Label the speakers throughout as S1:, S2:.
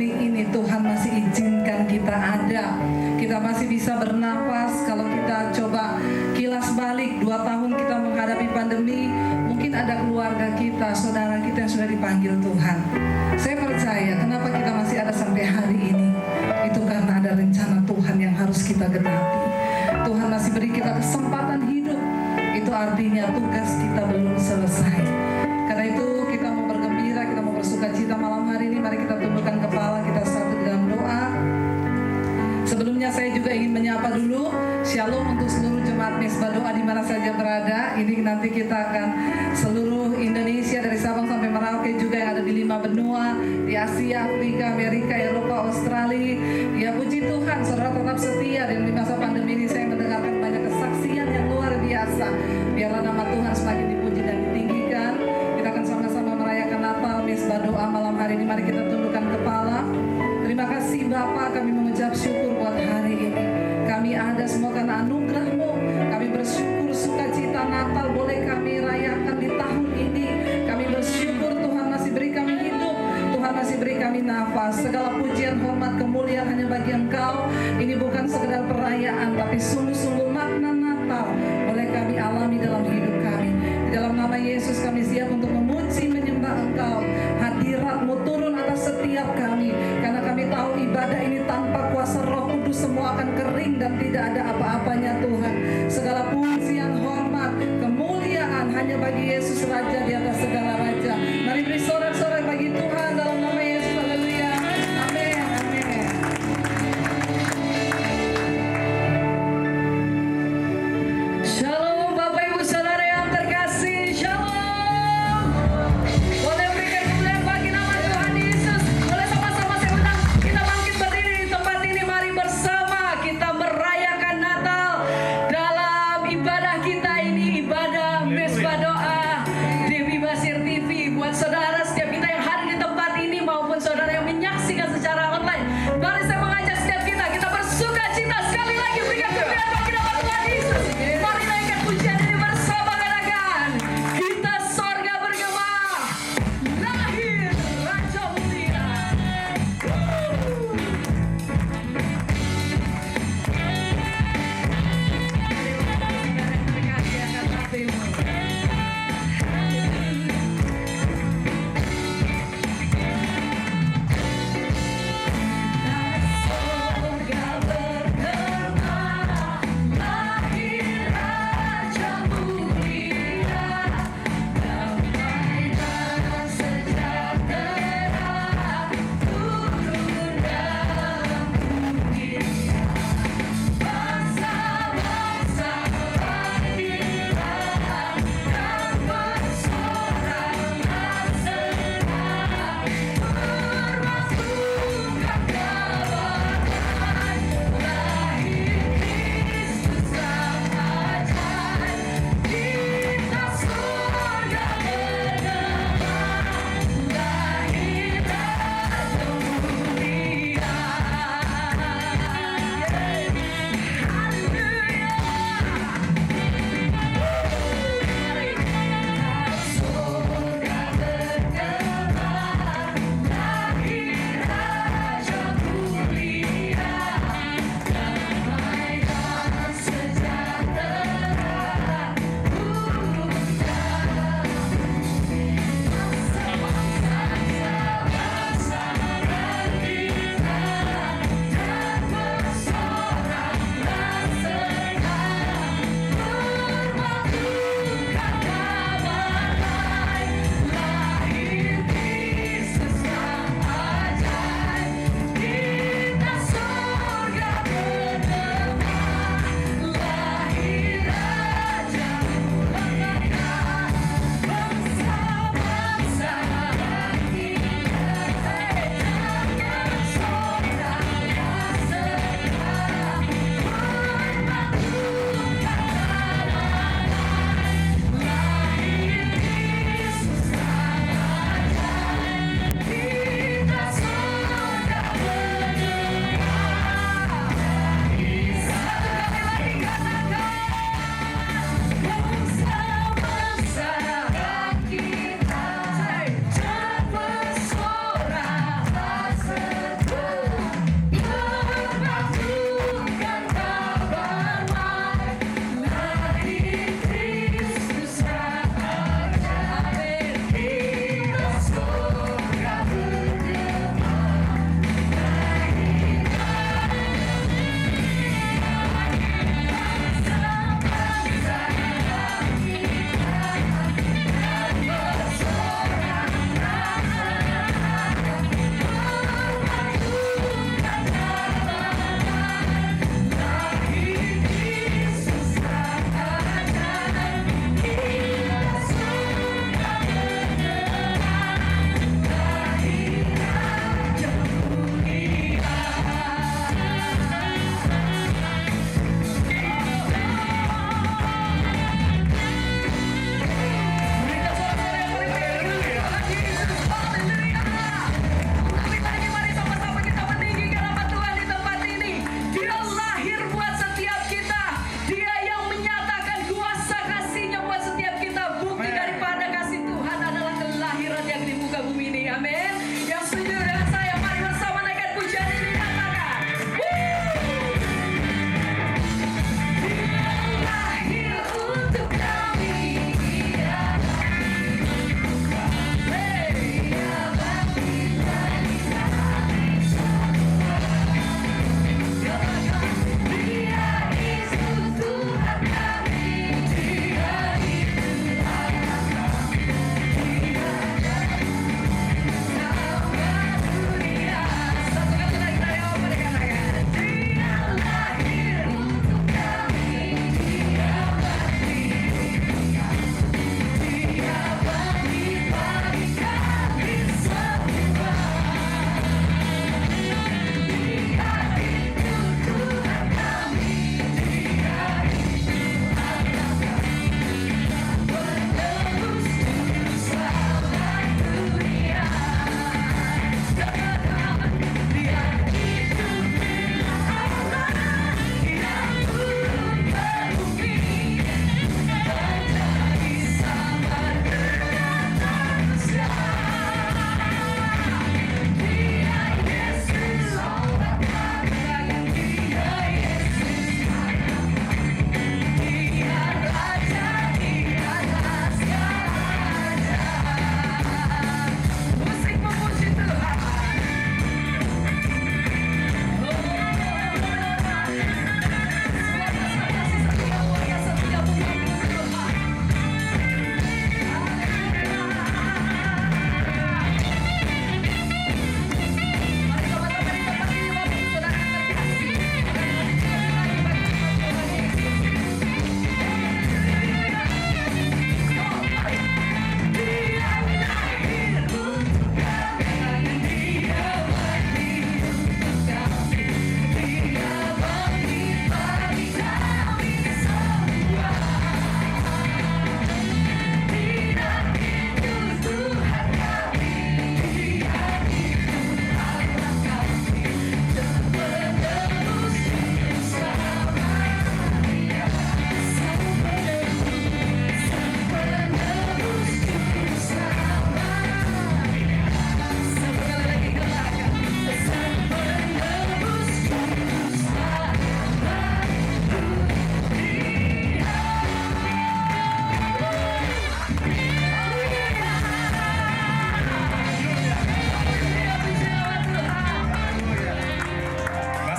S1: hari ini Tuhan masih izinkan kita ada. Kita masih bisa bernapas. Kalau kita coba kilas balik 2 tahun kita menghadapi pandemi, mungkin ada keluarga kita, saudara kita yang sudah dipanggil Tuhan. Saya percaya kenapa kita masih ada sampai hari ini, itu karena ada rencana Tuhan yang harus kita genapi. Tuhan masih beri kita kesempatan hidup. Itu artinya tugas kita belum selesai. Karena itu kita mau bergembira, kita mau bersuka cita malam hari ini. Mari kita tundukkan kepala, kita satu dalam doa. Sebelumnya saya juga ingin menyapa dulu Shalom untuk seluruh jemaat Mesbah Doa di mana saja berada. Ini nanti kita akan seluruh Indonesia dari Sabang sampai Merauke, juga yang ada di 5 benua, di Asia, Afrika, Amerika, Eropa, Australia. Ya puji Tuhan, saudara tetap setia, dan di masa pandemi ini saya mendengarkan banyak kesaksian yang luar biasa. Biarlah nama Tuhan semakin dipuji dan ditinggikan. Kita akan sama-sama merayakan Natal Mesbah Doa malam hari ini. Mari kita tundukkan kepala. Terima kasih Bapa, kami mengucap syukur buat hari ini. Kami ada semua karena anugerah-Mu. Kami bersyukur sukacita Natal boleh kami rayakan di tahun ini. Kami bersyukur Tuhan masih beri kami hidup, Tuhan masih beri kami nafas. Segala pujian, hormat, kemuliaan hanya bagi Engkau. Ini bukan sekedar perayaan, tapi sungguh-sungguh makna Natal boleh kami alami dalam hidup kami. Di dalam nama Yesus kami siap untuk memuji, menyembah Engkau. Hadirat-Mu turun atas setiap kami, karena kami tahu ibadah ini tanpa kuasa Roh Kudus semua akan kering dan tidak ada apa-apanya Tuhan. Segala pujian, hormat, kemuliaan hanya bagi Yesus Raja di atas segala raja. Mari beri sorak-sorai bagi Tuhan dalam nama Yesus. Haleluya. Amin. Amin. Shalom Bapak Ibu Saudara yang terkasih. Shalom. Boleh berikan kemuliaan bagi nama Tuhan Yesus. Boleh sama-sama saya undang kita bangkit berdiri di tempat ini. Mari bersama kita merayakan Natal dalam ibadah kita ini, ibadah Mesbah Doa Dewi Basir TV. Buat saudara, setiap kita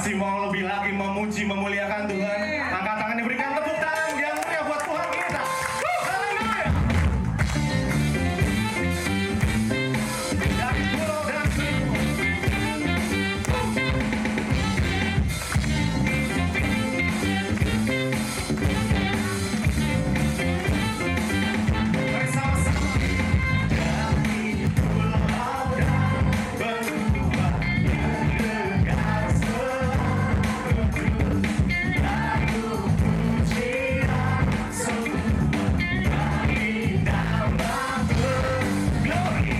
S2: masih mau lebih lagi memuji, memuliakan Tuhan, angkat tangannya, berikan tepuk tangan yang meriah buat Tuhan kita. Haleluya. Dari pulau dan seribu. Mari sama-sama. Dari pulau dan benua negara seluruh, lalu pujian semua bagi nama glory.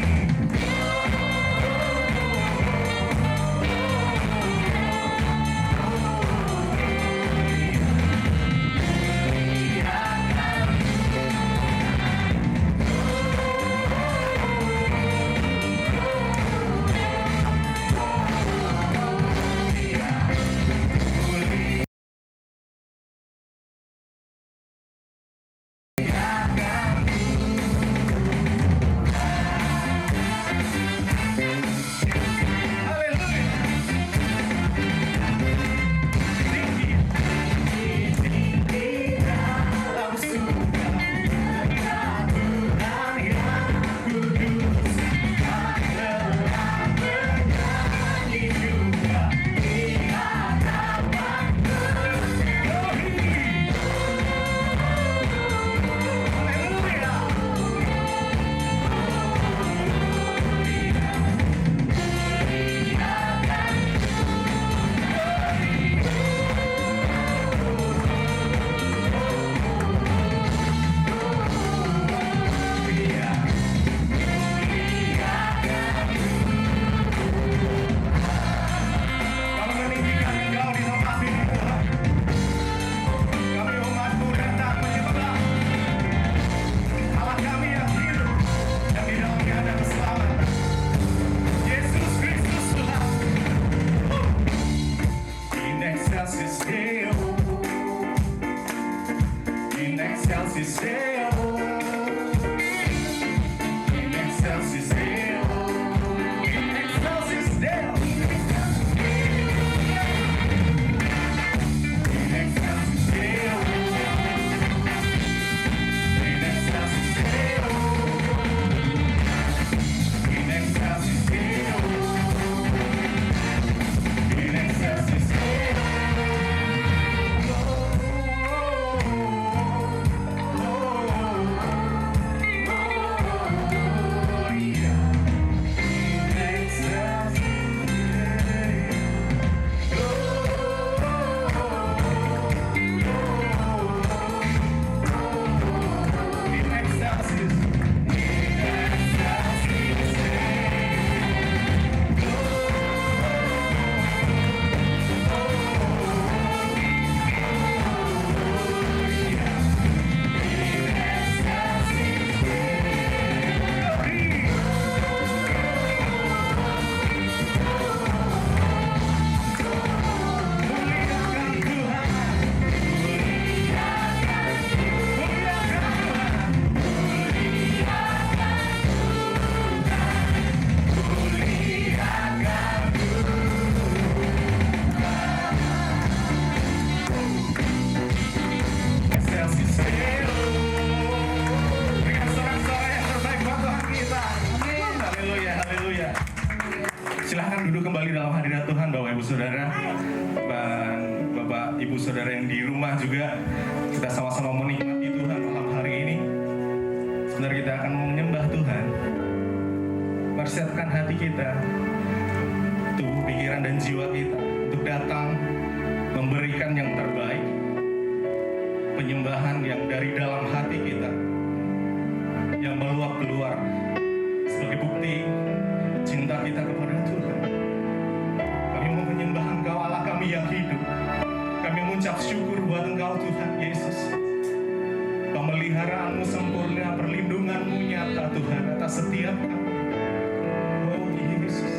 S2: Kami meninggikan Engkau di tempat ini, Tuhan. Kami umat-Mu dan tak menyembah Allah kami yang hidup, yang di dalamnya ada keselamatan. Yesus Kristus Tuhan. In excelsis Deo, in excelsis Deo, in excelsis Deo, in excelsis Deo. In excelsis Deo, in excelsis Deo, in excelsis Deo, in excelsis Deo. Excelsis Deo. Berikan sorak-sorai yang terbaik buat Tuhan kita. Haleluya, haleluya. Silahkan duduk kembali dalam hadirat Tuhan, Bapak Ibu Saudara, dan Bapak Ibu Saudara yang di rumah juga. Kita sama-sama menikmati Tuhan malam hari ini. Sebentar kita akan menyembah Tuhan. Persiapkan hati kita, tubuh, pikiran, dan jiwa kita untuk datang memberikan yang terbaik, penyembahan yang dari dalam hati kita, yang meluap keluar sebagai bukti cinta kita kepada Tuhan. Kami mau menyembah Engkau, Allah kami yang hidup. Kami mengucap syukur buat Engkau, Tuhan Yesus. Pemeliharaanmu sempurna, perlindunganmu nyata, Tuhan, atas setiap kami. Oh Yesus.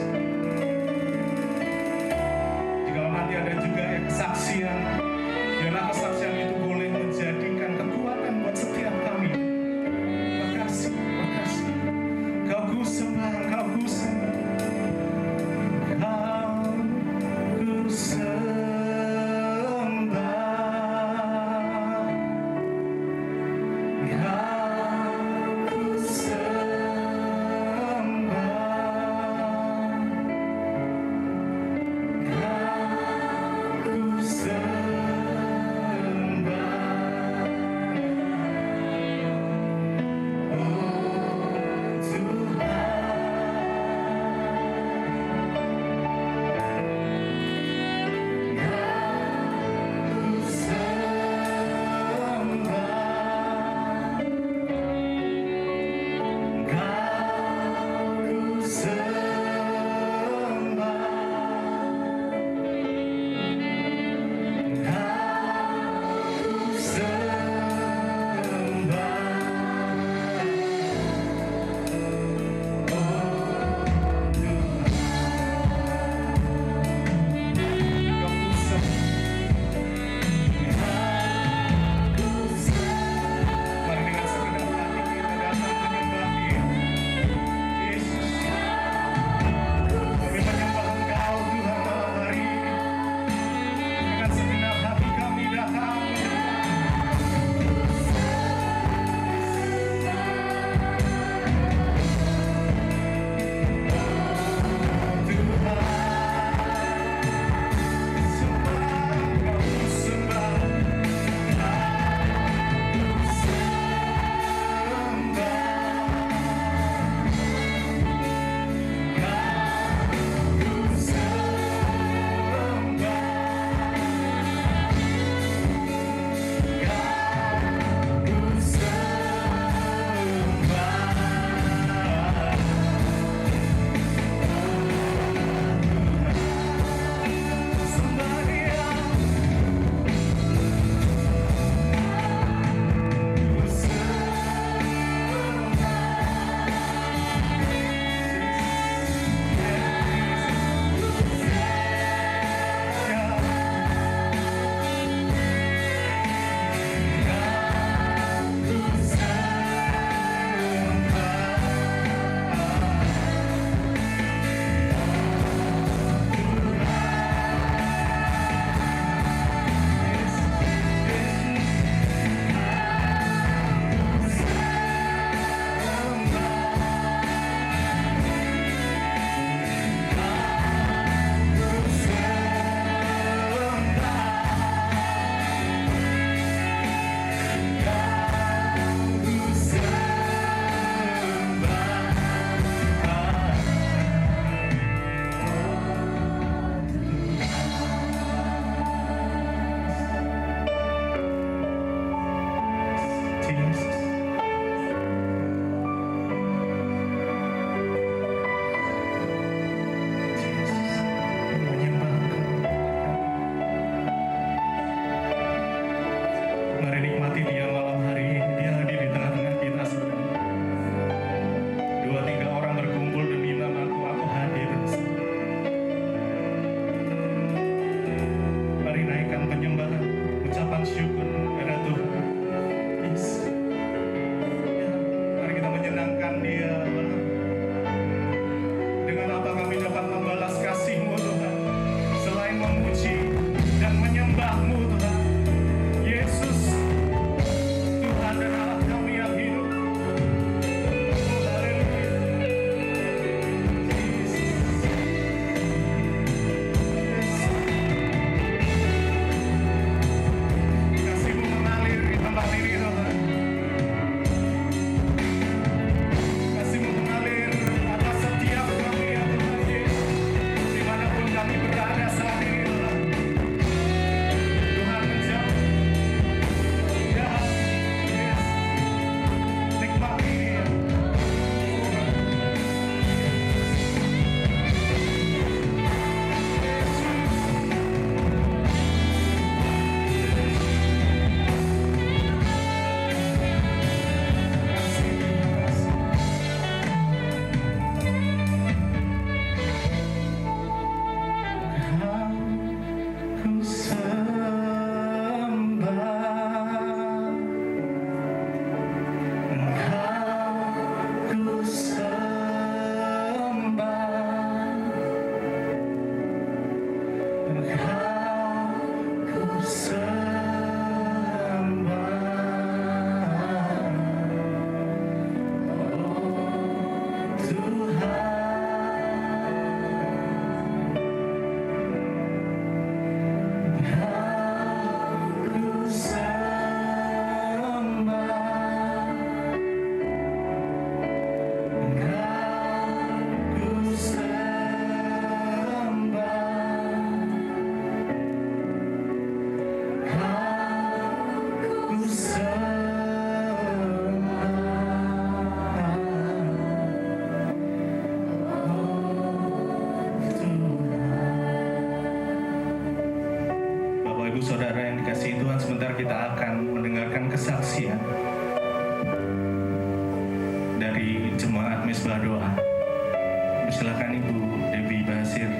S2: Jika nanti ada juga kesaksian, biarlah kesaksian itu boleh menjadikan kekuatan buat setiap kami. Makasih, makasih. Kau ku sembah, kau ku sembah, kau ku sembah. Ibu Saudara yang dikasihi Tuhan, sebentar kita akan mendengarkan kesaksian dari jemaat Mesbah Doa. Silakan Ibu Debbie Basir.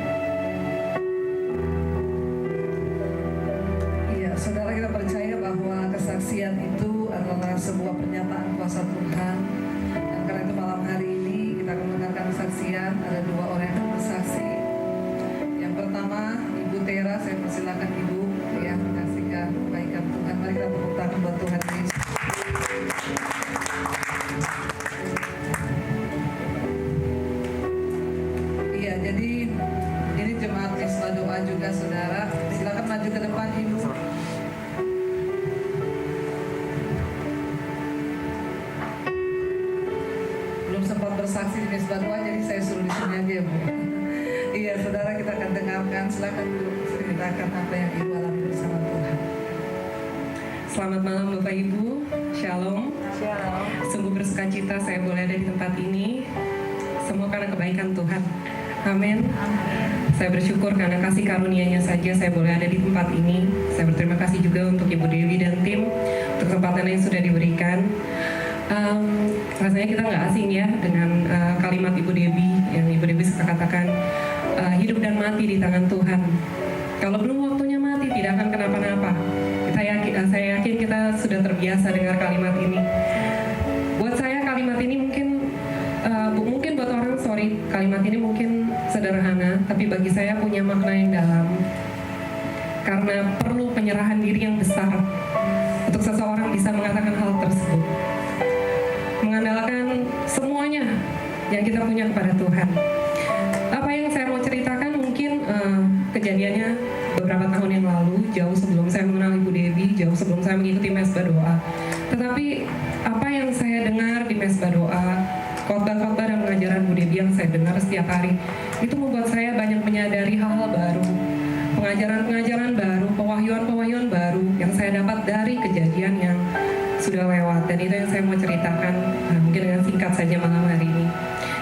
S1: Iya, saudara, kita percaya bahwa kesaksian itu adalah sebuah pernyataan kuasa Tuhan. Dan karena itu malam hari ini kita akan mendengarkan kesaksian. Ada 2 orang yang akan bersaksi. Yang pertama, Ibu Tera, saya persilakan Ibu yang menyaksikan kebaikan Tuhan. Mari kita tepuk tangan buat Tuhan Yesus. Iya, jadi ini jemaat Mesbah Doa juga, saudara. Silakan maju ke depan, Ibu. Belum sempat bersaksi di Mesbah Doa, jadi saya suruh di sini aja, Bu. Iya, saudara, kita akan dengarkan. Silakan Bu, ceritakan apa yang Ibu alami bersama Tuhan.
S3: Selamat malam Bapak Ibu, Shalom.
S1: Shalom.
S3: Sungguh bersukacita saya boleh ada di tempat ini. Semua karena kebaikan Tuhan. Amin. Saya bersyukur karena kasih karunia-Nya saja saya boleh ada di tempat ini. Saya berterima kasih juga untuk Ibu Dewi dan tim untuk kesempatan yang sudah diberikan. Rasanya kita nggak asing ya dengan kalimat Ibu Dewi yang Ibu Dewi suka katakan, hidup dan mati di tangan Tuhan. Kalau belum waktunya mati tidak akan kenapa-napa. Saya yakin kita sudah terbiasa dengar kalimat ini. Buat saya kalimat ini mungkin buat orang kalimat ini mungkin sederhana, tapi bagi saya punya makna yang dalam. Karena perlu penyerahan diri yang besar untuk seseorang bisa mengatakan hal tersebut. Mengandalkan semuanya yang kita punya kepada Tuhan. Apa yang saya mau ceritakan mungkin kejadiannya beberapa tahun yang lalu, jauh sebelum saya mengenal Ibu Dewi, jauh sebelum saya mengikuti Mesbah Doa. Tetapi apa yang saya dengar di Mesbah Doa, khotbah-khotbah dan pengajaran Bu Dewi yang saya dengar setiap hari, itu membuat saya banyak menyadari hal-hal baru, pengajaran-pengajaran baru, pewahyuan-pewahyuan baru yang saya dapat dari kejadian yang sudah lewat. Dan itu yang saya mau ceritakan, mungkin dengan singkat saja malam hari ini.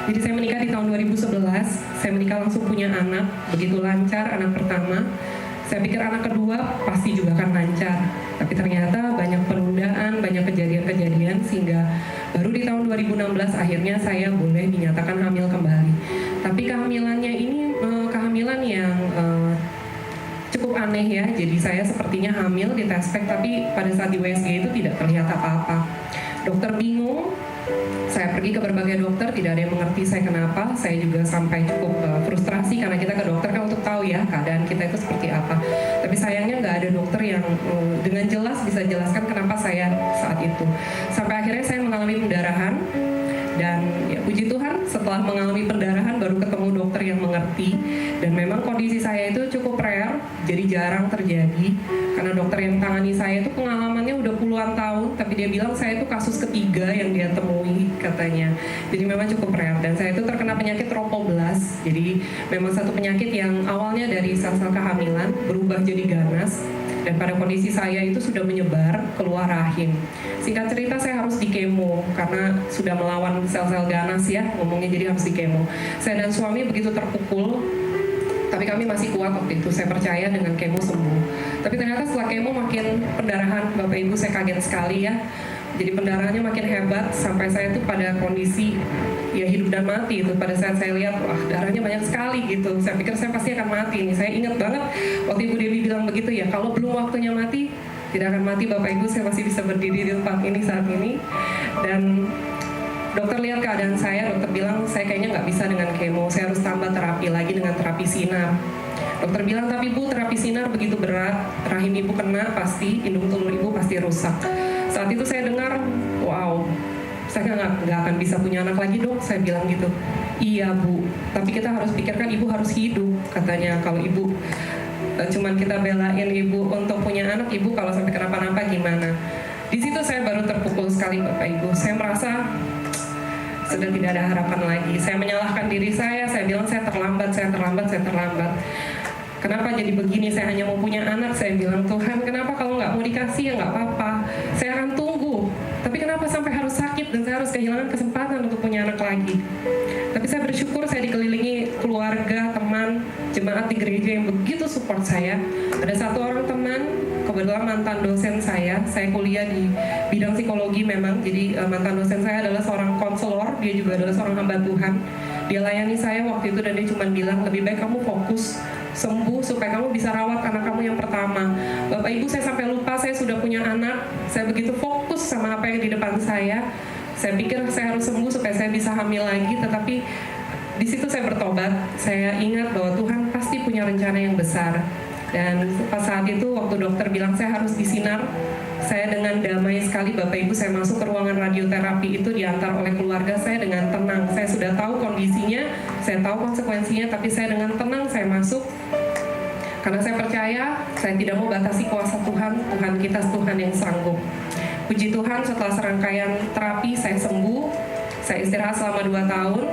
S3: Jadi saya menikah di tahun 2011, saya menikah langsung punya anak, begitu lancar anak pertama. Saya pikir anak kedua pasti juga akan lancar, tapi ternyata banyak penundaan, banyak kejadian-kejadian sehingga baru di tahun 2016 akhirnya saya boleh dinyatakan hamil kembali. Tapi kehamilannya ini kehamilan yang cukup aneh ya. Jadi saya sepertinya hamil di test pack, tapi pada saat di USG itu tidak terlihat apa-apa. Dokter bingung. Saya pergi ke berbagai dokter, tidak ada yang mengerti saya kenapa. Saya juga sampai cukup frustrasi karena kita ke dokter kan untuk tahu ya keadaan kita itu seperti apa. Tapi sayangnya nggak ada dokter yang dengan jelas bisa jelaskan kenapa saya saat itu. Sampai akhirnya saya mengalami pendarahan. Dan ya puji Tuhan setelah mengalami pendarahan baru ketemu dokter yang mengerti. Dan memang kondisi saya itu cukup rare, jadi jarang terjadi. Karena dokter yang tangani saya itu pengalamannya udah puluhan tahun, tapi dia bilang saya itu kasus ketiga yang dia temui katanya. Jadi memang cukup rare. Dan saya itu terkena penyakit tropoblas. Jadi memang satu penyakit yang awalnya dari sel-sel kehamilan berubah jadi ganas. Dan pada kondisi saya itu sudah menyebar keluar rahim. Singkat cerita saya harus di kemo karena sudah melawan sel-sel ganas ya, ngomongnya, jadi harus di kemo. Saya dan suami begitu terpukul, tapi kami masih kuat waktu itu. Saya percaya dengan kemo sembuh. Tapi ternyata setelah kemo makin pendarahan, Bapak Ibu, saya kaget sekali ya. Jadi pendarahannya makin hebat sampai saya tuh pada kondisi ya hidup dan mati itu. Pada saat saya lihat, wah darahnya banyak sekali gitu. Saya pikir saya pasti akan mati nih. Saya ingat banget waktu Ibu Dewi bilang begitu ya, kalau belum waktunya mati, tidak akan mati Bapak Ibu, saya masih bisa berdiri di tempat ini saat ini. Dan dokter lihat keadaan saya, dokter bilang saya kayaknya nggak bisa dengan kemo, saya harus tambah terapi lagi dengan terapi sinar. Dokter bilang, tapi Bu, terapi sinar begitu berat, rahim Ibu kena pasti, indung telur Ibu pasti rusak. Saat itu saya dengar, wow, saya nggak akan bisa punya anak lagi dok, saya bilang gitu. Iya Bu, tapi kita harus pikirkan Ibu harus hidup, katanya. Kalau Ibu cuman kita belain Ibu untuk punya anak, Ibu kalau sampai kenapa-napa gimana? Di situ saya baru terpukul sekali Bapak Ibu. Saya merasa sudah tidak ada harapan lagi. Saya menyalahkan diri saya bilang saya terlambat. Kenapa jadi begini? Saya hanya mau punya anak. Saya bilang, Tuhan, kenapa kalau nggak mau dikasih ya nggak apa-apa. Saya akan tunggu. Tapi kenapa sampai harus sakit dan saya harus kehilangan kesempatan untuk punya anak lagi? Tapi saya bersyukur saya dikelilingi keluarga, teman, jemaat di gereja yang begitu support saya. Ada satu orang teman, kebetulan mantan dosen saya kuliah di bidang psikologi memang. Jadi mantan dosen saya adalah seorang konselor, dia juga adalah seorang hamba Tuhan. Dia layani saya waktu itu dan dia cuma bilang, lebih baik kamu fokus sembuh supaya kamu bisa rawat anak kamu yang pertama. Bapak Ibu, saya sampai lupa saya sudah punya anak. Saya begitu fokus sama apa yang di depan saya. Saya pikir saya harus sembuh supaya saya bisa hamil lagi, tetapi di situ saya bertobat. Saya ingat bahwa Tuhan pasti punya rencana yang besar. Dan pas saat itu waktu dokter bilang saya harus disinar, saya dengan damai sekali, Bapak Ibu, saya masuk ke ruangan radioterapi itu diantar oleh keluarga saya dengan tenang. Saya sudah tahu kondisinya, saya tahu konsekuensinya, tapi saya dengan tenang saya masuk. Karena saya percaya, saya tidak mau batasi kuasa Tuhan. Tuhan kita Tuhan yang sanggup. Puji Tuhan, setelah serangkaian terapi saya sembuh. Saya istirahat selama 2 tahun.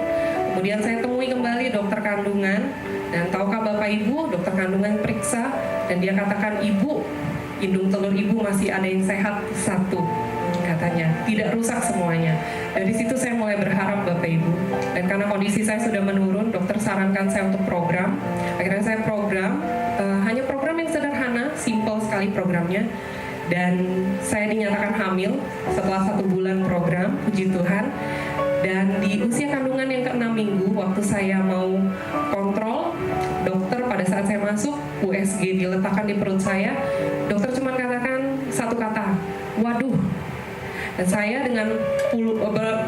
S3: Kemudian saya temui kembali dokter kandungan. Dan tahukah Bapak Ibu, dokter kandungan periksa dan dia katakan, ibu, indung telur ibu masih ada yang sehat 1, katanya, tidak rusak semuanya. Dari situ saya mulai berharap Bapak Ibu. Dan karena kondisi saya sudah menurun, dokter sarankan saya untuk program. Akhirnya saya program, hanya program yang sederhana, simple sekali programnya. Dan saya dinyatakan hamil setelah 1 bulan program, puji Tuhan. Dan di usia kandungan yang ke-6 minggu, waktu saya mau kontrol, dokter pada saat saya masuk, USG diletakkan di perut saya, dokter cuma katakan 1 kata, waduh. Dan saya dengan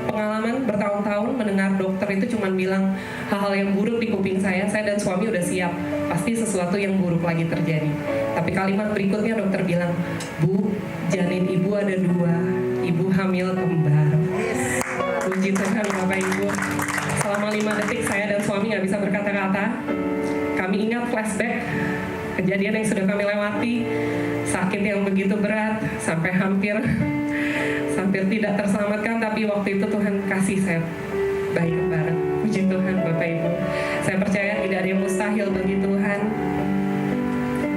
S3: pengalaman bertahun-tahun mendengar dokter itu cuma bilang hal-hal yang buruk di kuping saya dan suami udah siap, pasti sesuatu yang buruk lagi terjadi. Tapi kalimat berikutnya dokter bilang, Bu, janin ibu ada 2, ibu hamil kembar. Puji Tuhan Bapak Ibu. Selama 5 detik saya dan suami gak bisa berkata-kata. Kami ingat flashback kejadian yang sudah kami lewati, sakit yang begitu berat sampai hampir tidak terselamatkan, tapi waktu itu Tuhan kasih saya bayi kembar. Puji Tuhan Bapak Ibu. Saya percaya tidak ada yang mustahil bagi Tuhan.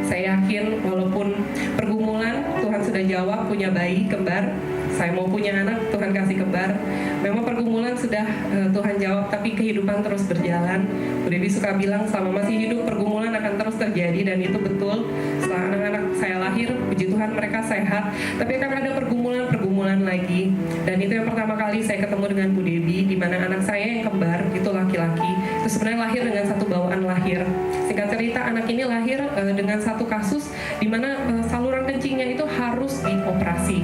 S3: Saya yakin walaupun pergumulan, Tuhan sudah jawab punya bayi kembar. Saya mau punya anak, Tuhan kasih kembar. Memang pergumulan sudah Tuhan jawab, tapi kehidupan terus berjalan. Bu Dewi suka bilang selama masih hidup pergumulan akan terus terjadi, dan itu betul. Setelah anak-anak saya lahir, puji Tuhan mereka sehat, tapi akan ada pergumulan lagi. Dan itu yang pertama kali saya ketemu dengan Bu Dewi, di mana anak saya yang kembar itu laki-laki. Itu sebenarnya lahir dengan satu bawaan lahir. Singkat cerita, anak ini lahir dengan satu kasus di mana saluran kencingnya itu harus dioperasi.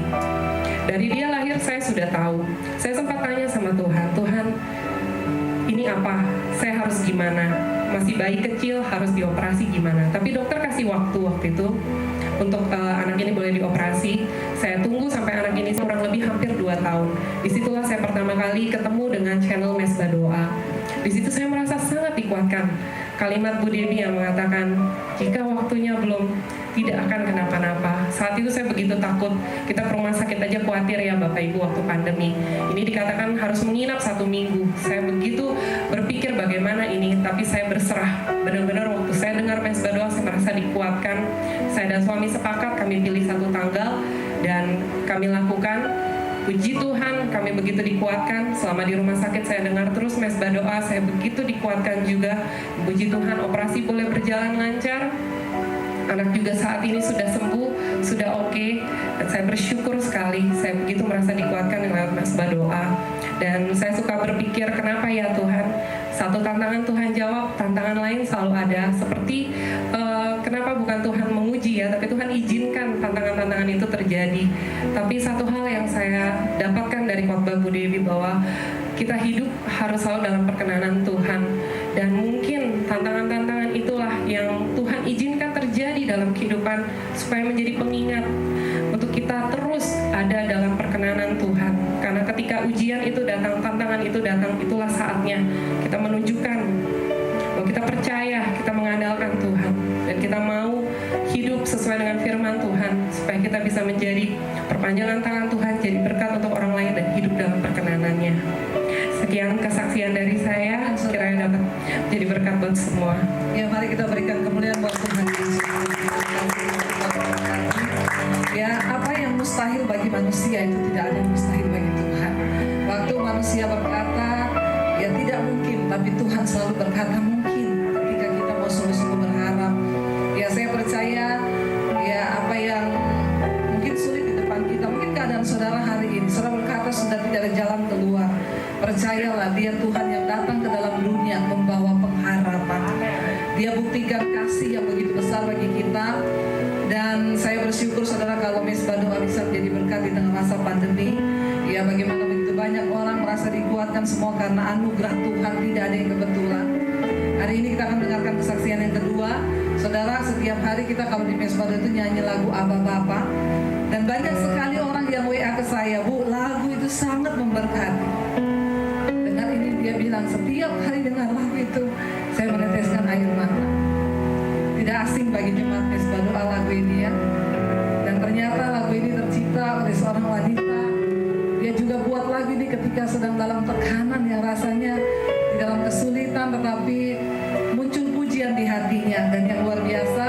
S3: Dari dia lahir saya sudah tahu. Saya sempat tanya sama Tuhan, Tuhan, ini apa? Saya harus gimana? Masih bayi kecil harus dioperasi gimana? Tapi dokter kasih waktu itu untuk anak ini boleh dioperasi. Saya tunggu sampai anak ini kurang lebih hampir 2 tahun. Disitulah saya pertama kali ketemu dengan channel Mesbah Doa. Di situ saya merasa sangat dikuatkan. Kalimat Bu Dewi yang mengatakan, jika waktunya belum, tidak akan kenapa-napa. Saat itu saya begitu takut. Kita ke rumah sakit aja khawatir ya Bapak Ibu waktu pandemi. Ini dikatakan harus menginap 1 minggu. Saya begitu berpikir bagaimana ini, tapi saya berserah. Benar-benar waktu saya dengar Mesbah Doa, saya merasa dikuatkan. Saya dan suami sepakat, kami pilih 1 tanggal dan kami lakukan. Puji Tuhan, kami begitu dikuatkan. Selama di rumah sakit saya dengar terus Mesbah Doa, saya begitu dikuatkan juga. Puji Tuhan, operasi boleh berjalan lancar. Anak juga saat ini sudah sembuh, sudah oke. Dan saya bersyukur sekali, saya begitu merasa dikuatkan dengan Mesbah Doa. Dan saya suka berpikir, kenapa ya Tuhan? Satu tantangan Tuhan jawab, tantangan lain selalu ada. Seperti kenapa bukan Tuhan menguji ya, tapi Tuhan izinkan tantangan-tantangan itu terjadi. Tapi satu hal yang saya dapatkan dari khotbah Bu Dewi, bahwa kita hidup harus selalu dalam perkenanan Tuhan. Dan mungkin tantangan-tantangan itulah yang Tuhan izinkan terjadi dalam kehidupan, supaya menjadi pengingat untuk kita terus ada dalam perkenanan Tuhan. Karena ketika ujian itu datang, tantangan itu datang, itulah saatnya kita menunjukkan bahwa kita percaya, kita mengandalkan Tuhan, dan kita mau hidup sesuai dengan firman Tuhan, supaya kita bisa menjadi perpanjangan tangan Tuhan, jadi berkat untuk orang lain dan hidup dalam perkenanannya. Sekian kesaksian dari saya, kiranya dapat jadi berkat buat semua.
S1: Ya, mari kita berikan kemuliaan buat Tuhan Yesus. Ya, apa yang mustahil bagi manusia itu tidak ada yang mustahil besar bagi kita. Dan saya bersyukur saudara kalau Mesbah Doa bisa menjadi berkat di tengah masa pandemi. Ya, bagaimana begitu banyak orang merasa dikuatkan semua karena anugerah Tuhan, tidak ada yang kebetulan. Hari ini kita akan mendengarkan kesaksian yang kedua. Saudara, setiap hari kita kalau di Mesbah Doa itu nyanyi lagu Abba Bapa. Dan banyak sekali orang yang WA ke saya, Bu, lagu itu sangat memberkati. Dengar ini dia bilang, setiap hari dengar lagu itu saya meneteskan air mata. Tidak asing bagi jemaat Mesbah Doa lagu ini ya. Dan ternyata lagu ini tercipta oleh seorang wanita. Dia juga buat lagu ini ketika sedang dalam tekanan yang rasanya di dalam kesulitan, tetapi muncul pujian di hatinya. Dan yang luar biasa,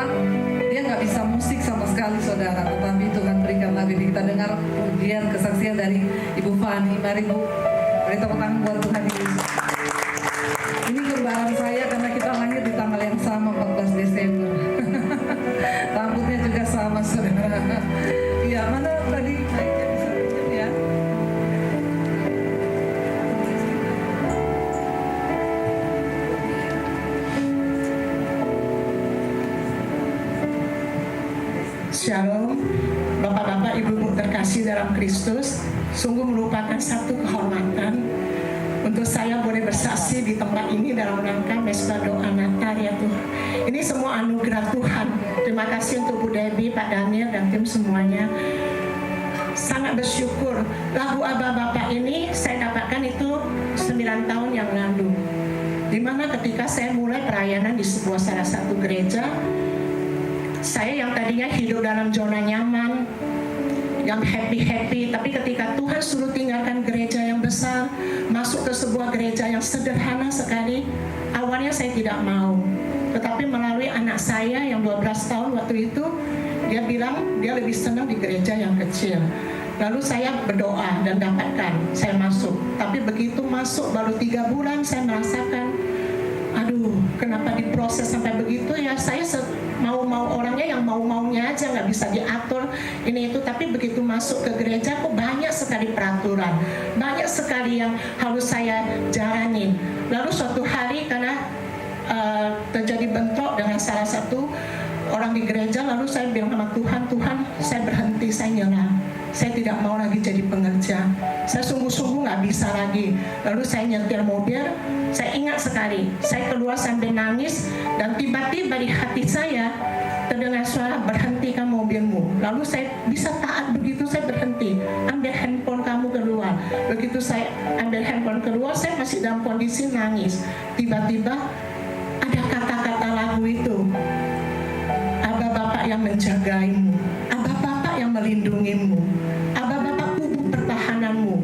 S1: dia nggak bisa musik sama sekali saudara, tetapi Tuhan berikan lagu ini. Kita dengar pujian kesaksian dari Ibu Fani. Mari Bu, beri tepuk tangan buat Tuhan Yesus. Ini kembaran saya karena kita lahir di tanggal yang sama, 14 Desember. Rambutnya juga sama saudara. Iya, mana tadi naiknya bisa pinjam ya?
S4: Shalom, Bapak-bapak, Ibu-ibu terkasih dalam Kristus. Sungguh merupakan satu kehormatan untuk saya boleh bersaksi di tempat ini dalam rangka Mesbah Doa Natal ya Tuhan. Ini semua anugerah Tuhan. Terima kasih untuk Bu Debbie, Pak Daniel, dan tim semuanya. Sangat bersyukur. Lagu Abba Bapa ini saya dapatkan itu 9 tahun yang lalu. Dimana ketika saya mulai pelayanan di sebuah salah satu gereja, saya yang tadinya hidup dalam zona nyaman, yang happy-happy, tapi ketika Tuhan suruh tinggalkan gereja yang besar, masuk ke sebuah gereja yang sederhana sekali, awalnya saya tidak mau. Tetapi melalui anak saya yang 12 tahun waktu itu, dia bilang dia lebih senang di gereja yang kecil. Lalu saya berdoa dan dapatkan, saya masuk. Tapi begitu masuk baru 3 bulan saya merasakan, aduh, kenapa diproses sampai begitu ya? Saya mau-mau orangnya yang mau-maunya aja, nggak bisa diatur ini itu. Tapi begitu masuk ke gereja kok banyak sekali peraturan, banyak sekali yang harus saya jalanin. Lalu suatu hari karena terjadi bentrok dengan salah satu orang di gereja, lalu saya bilang sama Tuhan, Tuhan, saya berhenti, saya nyerah. Saya tidak mau lagi jadi pengerja. Saya sungguh-sungguh nggak bisa lagi. Lalu saya nyetir mobil. Saya ingat sekali. Saya keluar sambil nangis dan tiba-tiba di hati saya terdengar suara, berhentikan mobilmu. Lalu saya bisa taat begitu, saya berhenti. Ambil handphone kamu keluar. Begitu saya ambil handphone keluar, saya masih dalam kondisi nangis. Tiba-tiba ada kata-kata lagu itu. Abba Bapa yang menjagaimu, Abba Bapa yang melindungimu, Abba Bapa kubu pertahananmu,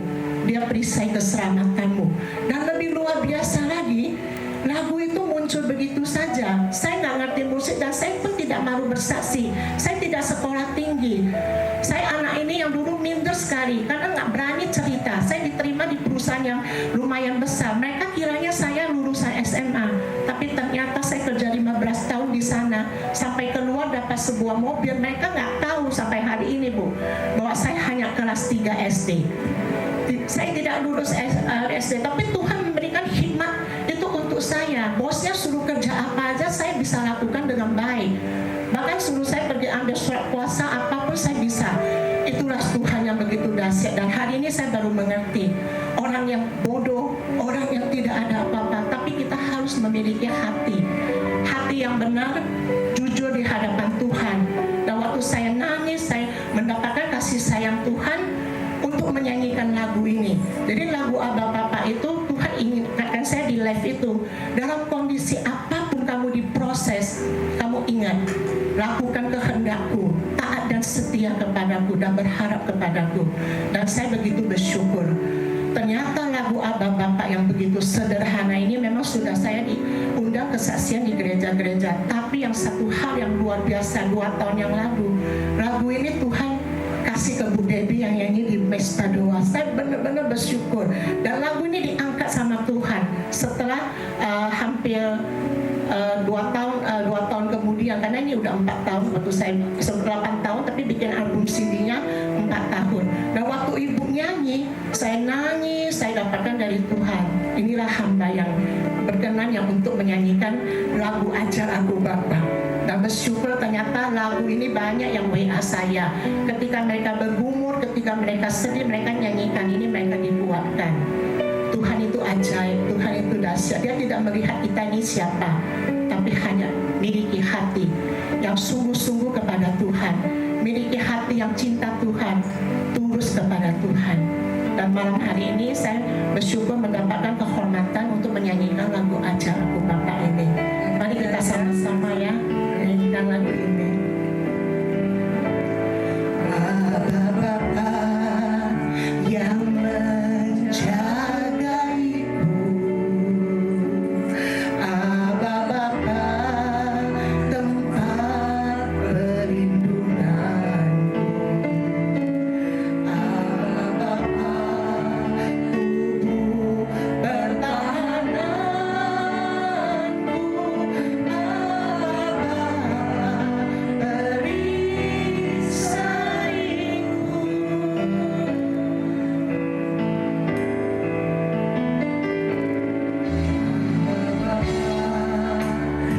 S4: Dia perisai keselamatanmu. Dan lebih luar biasa lagi, lagu itu muncul begitu saja. Saya nggak ngerti musik dan saya pun tidak malu bersaksi. Saya tidak sekolah tinggi. Saya anak ini yang dulu minder sekali karena nggak berani cerita. Saya diterima di perusahaan yang lumayan besar. Mereka kiranya saya lulusan SMA, tapi ternyata saya kerja 15 tahun di sana. Sampai keluar dapat sebuah mobil. Mereka nggak tahu sampai hari ini, Bu, bahwa saya hanya kelas 3 SD. Saya tidak lulus SD, tapi Tuhan memberikan hikmat itu untuk saya. Bosnya suruh kerja apa aja saya bisa lakukan dengan baik. Bahkan suruh saya pergi ambil surat kuasa, apapun saya bisa. Itulah Tuhan yang begitu dahsyat. Dan hari ini saya baru mengerti, orang yang bodoh, orang yang tidak ada apa-apa, tapi kita harus memiliki hati yang benar, jujur di hadapan Tuhan. Dan waktu saya nangis, saya mendapatkan kasih sayang Tuhan untuk menyanyikan lagu ini. Jadi lagu Abba Bapa itu Tuhan ingatkan saya di live itu, dalam kondisi apapun kamu diproses, kamu ingat, lakukan kehendakku, taat dan setia kepadaku dan berharap kepadaku. Dan saya begitu bersyukur. Ternyata lagu Abba Bapa yang begitu sederhana ini memang sudah saya diundang kesaksian di gereja-gereja. Tapi yang satu hal yang luar biasa, 2 tahun yang lalu, lagu ini Tuhan kasih ke Bu Debbie yang nyanyi di Mesbah Doa. Saya benar-benar bersyukur. Dan lagu ini diangkat sama Tuhan setelah hampir 2 tahun kemudian, karena ini udah 4 tahun waktu saya 8 tahun, tapi bikin album CD-nya 4 tahun. Dan waktu ibu nyanyi, saya nangis, saya dapatkan dari Tuhan, inilah hamba yang berkenan yang untuk menyanyikan lagu Ajar Aku Bapa. Dan bersyukur ternyata lagu ini banyak yang WA saya. Ketika mereka bergumul, ketika mereka sedih, mereka nyanyikan ini, mereka dikuatkan. Tuhan itu ajaib, Tuhan itu dahsyat. Dia tidak melihat kita ini siapa, tapi hanya miliki hati yang sungguh-sungguh kepada Tuhan, miliki hati yang cinta Tuhan, tulus kepada Tuhan. Dan malam hari ini saya bersyukur mendapatkan kehormatan untuk menyanyikan lagu Ajar Aku Bapa ini. Mari kita sama-sama ya menyanyikan lagu ini. Bapa yang menjagaiku, Aba Bapa tempat perlindunganku, Aba Bapa tubuh pertahananku, Aba perisaiku.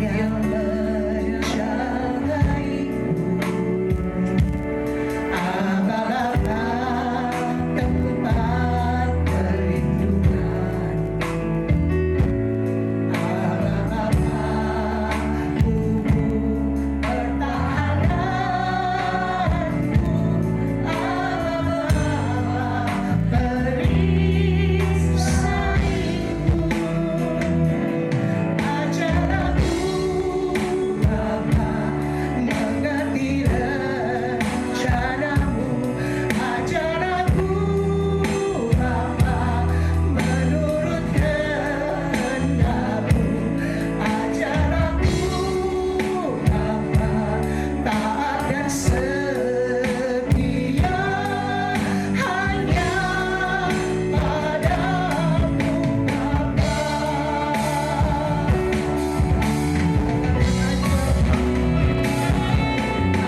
S4: Yang menjagaiku, Aba Bapa tempat perlindunganku, Aba Bapa tubuh pertahananku, Aba perisaiku. Ajar aku Bapa mengerti rencanamu, ajar aku Bapa menurut kehendakmu, ajar aku Bapa taat dan setia hanya padamu Bapa.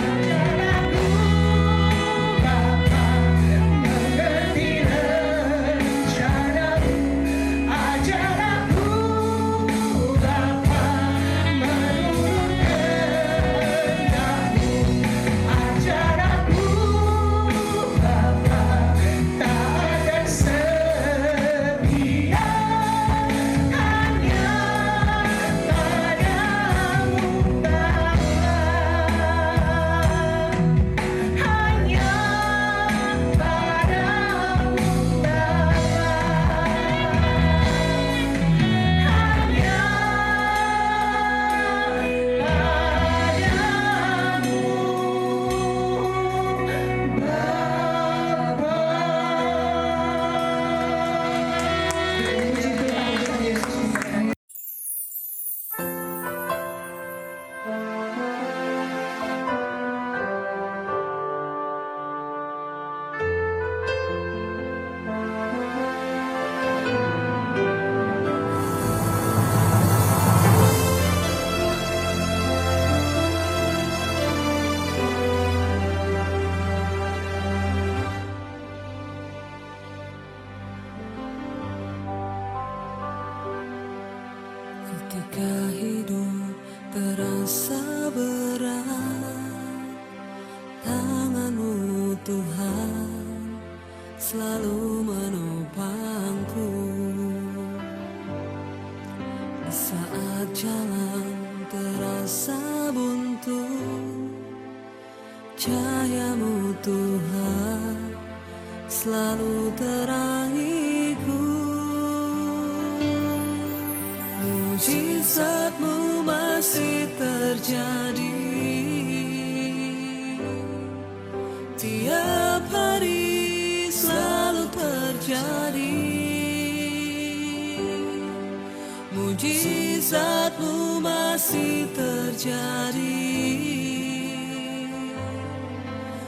S4: Ajar aku Bapa mengerti rencanamu, ajar aku Bapa menurut kehendakmu, ajar aku Bapa taat dan setia hanya padamu Bapa. Hanya padamu
S5: Ketika hidup terasa berat, tangan-Mu Tuhan selalu menopangku. Di saat jalan terasa buntu, cahaya-Mu Tuhan selalu terangiku. Mujizat-Mu masih terjadi tiap hari, selalu terjadi. Mujizat-Mu masih terjadi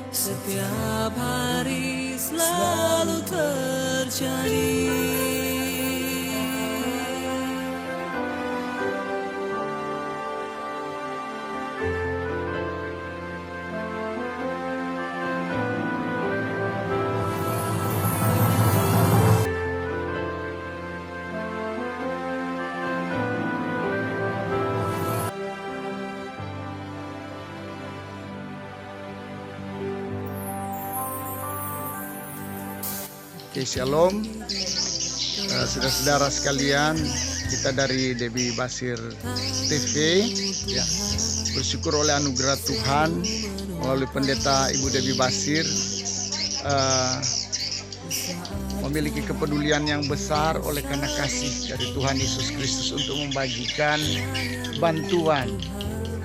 S5: setiap hari, selalu terjadi.
S6: Oke, shalom. Saudara-saudara sekalian, kita dari Debbie Basir TV ya, bersyukur oleh anugerah Tuhan melalui pendeta Ibu Debbie Basir memiliki kepedulian yang besar oleh karena kasih dari Tuhan Yesus Kristus untuk membagikan bantuan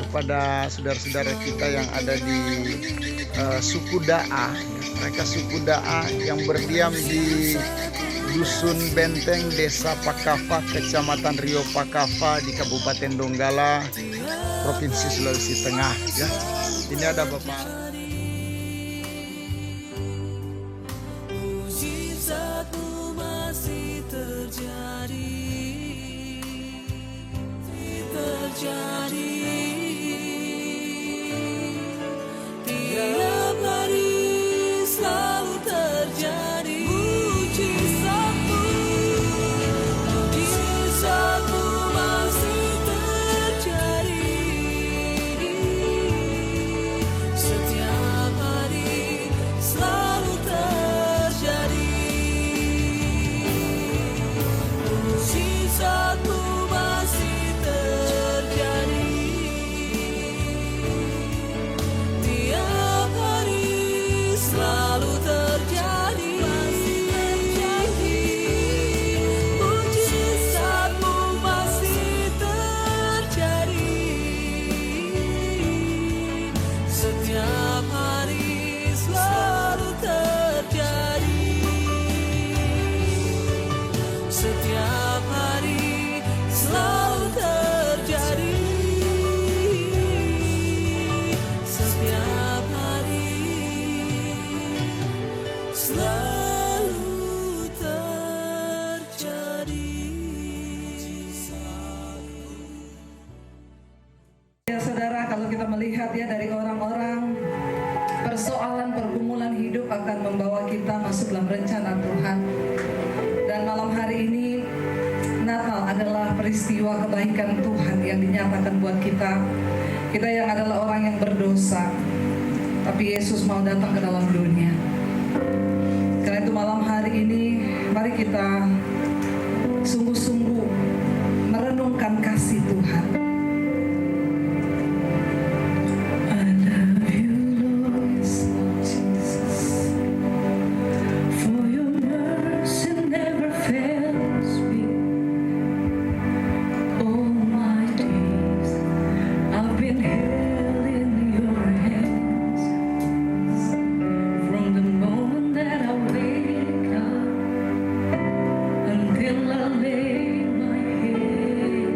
S6: kepada saudara-saudara kita yang ada di suku Da'a. Mereka suku Da'a yang berdiam di Dusun Benteng, Desa Pakava, Kecamatan Rio Pakava di Kabupaten Donggala, Provinsi Sulawesi Tengah. Ya, ini ada Bapak.
S5: Mujizatmu masih terjadi, tiap hari selalu terjadi. Mujizatmu masih terjadi, setiap hari selalu terjadi. Mujizatmu masih terjadi, tiap hari selalu terjadi. Mujizatmu masih terjadi, setiap hari selalu terjadi. Setiap hari selalu terjadi, setiap hari selalu terjadi.
S1: Ya saudara, kalau kita melihat ya dari orang-orang, persoalan pergumulan hidup akan membawa kita masuk dalam rencana Tuhan. Dan malam hari ini Natal adalah peristiwa kebaikan Tuhan yang dinyatakan buat kita. Kita yang adalah orang yang berdosa, tapi Yesus mau datang ke dalam dunia. Karena itu malam hari ini mari kita sungguh-sungguh merenungkan kasih Tuhan. I love you, Lord Jesus, for your mercy never fails me. All my days I've been held in your hands. From the moment that I wake up until I lay my head,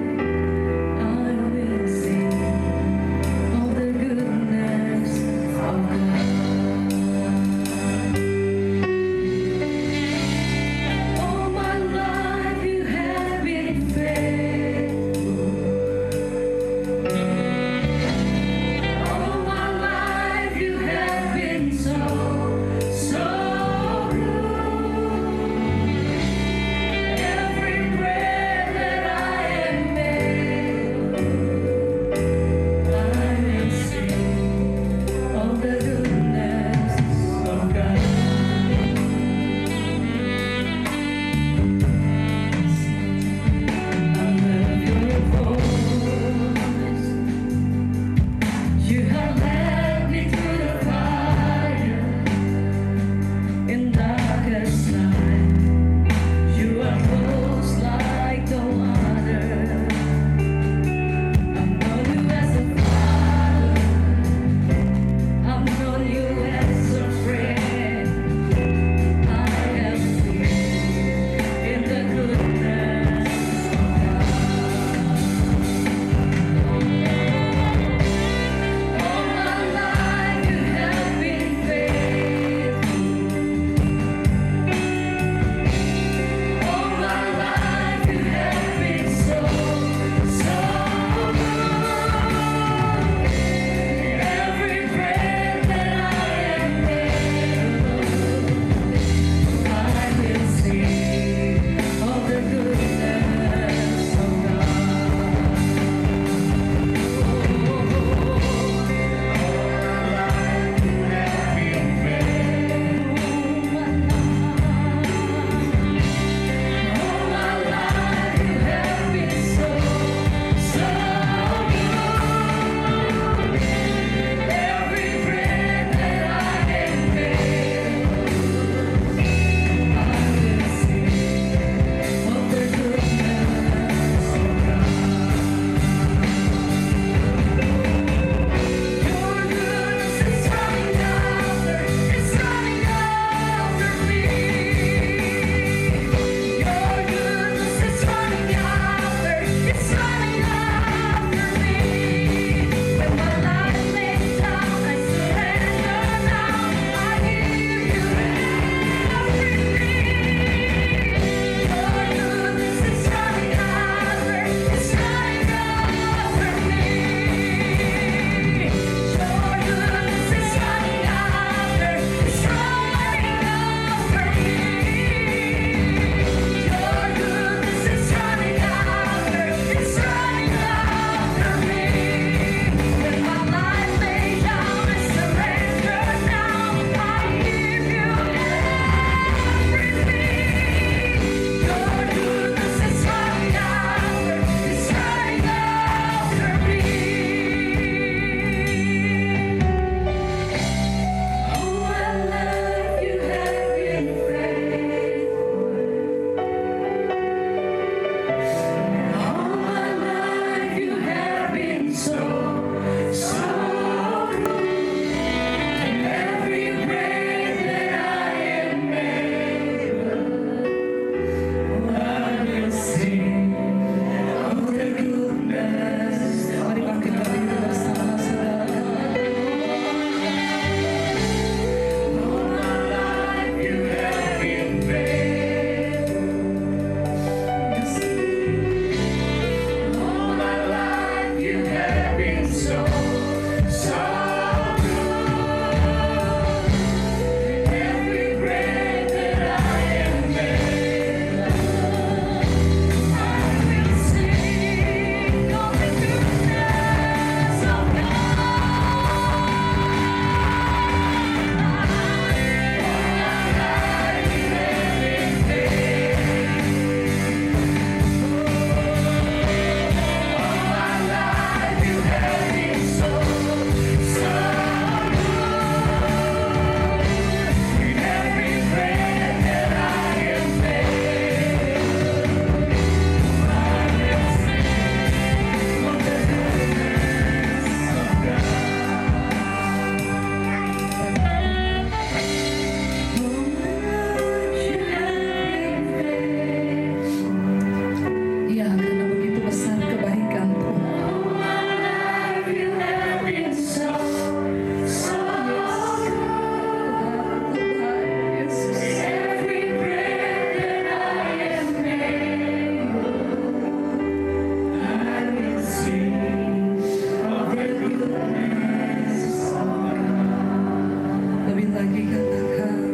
S1: lagi katakan.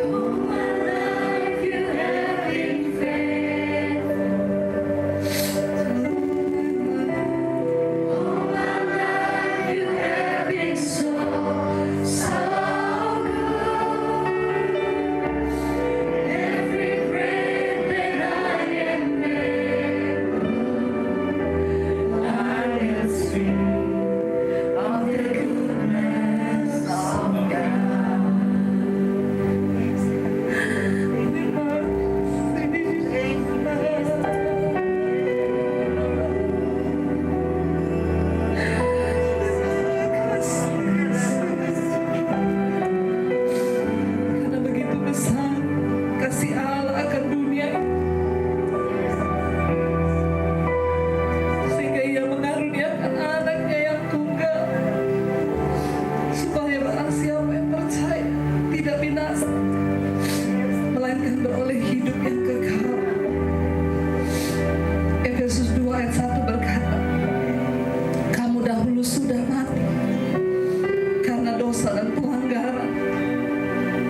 S1: All my life you have been faithful. All my life you have been so good. Every breath that I am able, I will sing of the goodness of God. Karena begitu besar kasih Allah akan dunia ini, sehingga Ia mengaruniakan anaknya yang tunggal, supaya barang siapa yang percaya tidak binasa, melainkan beroleh hidup yang kekal. Efesus 2 ayat 1 berkata, kamu dahulu sudah mati karena dosa dan pelanggaran,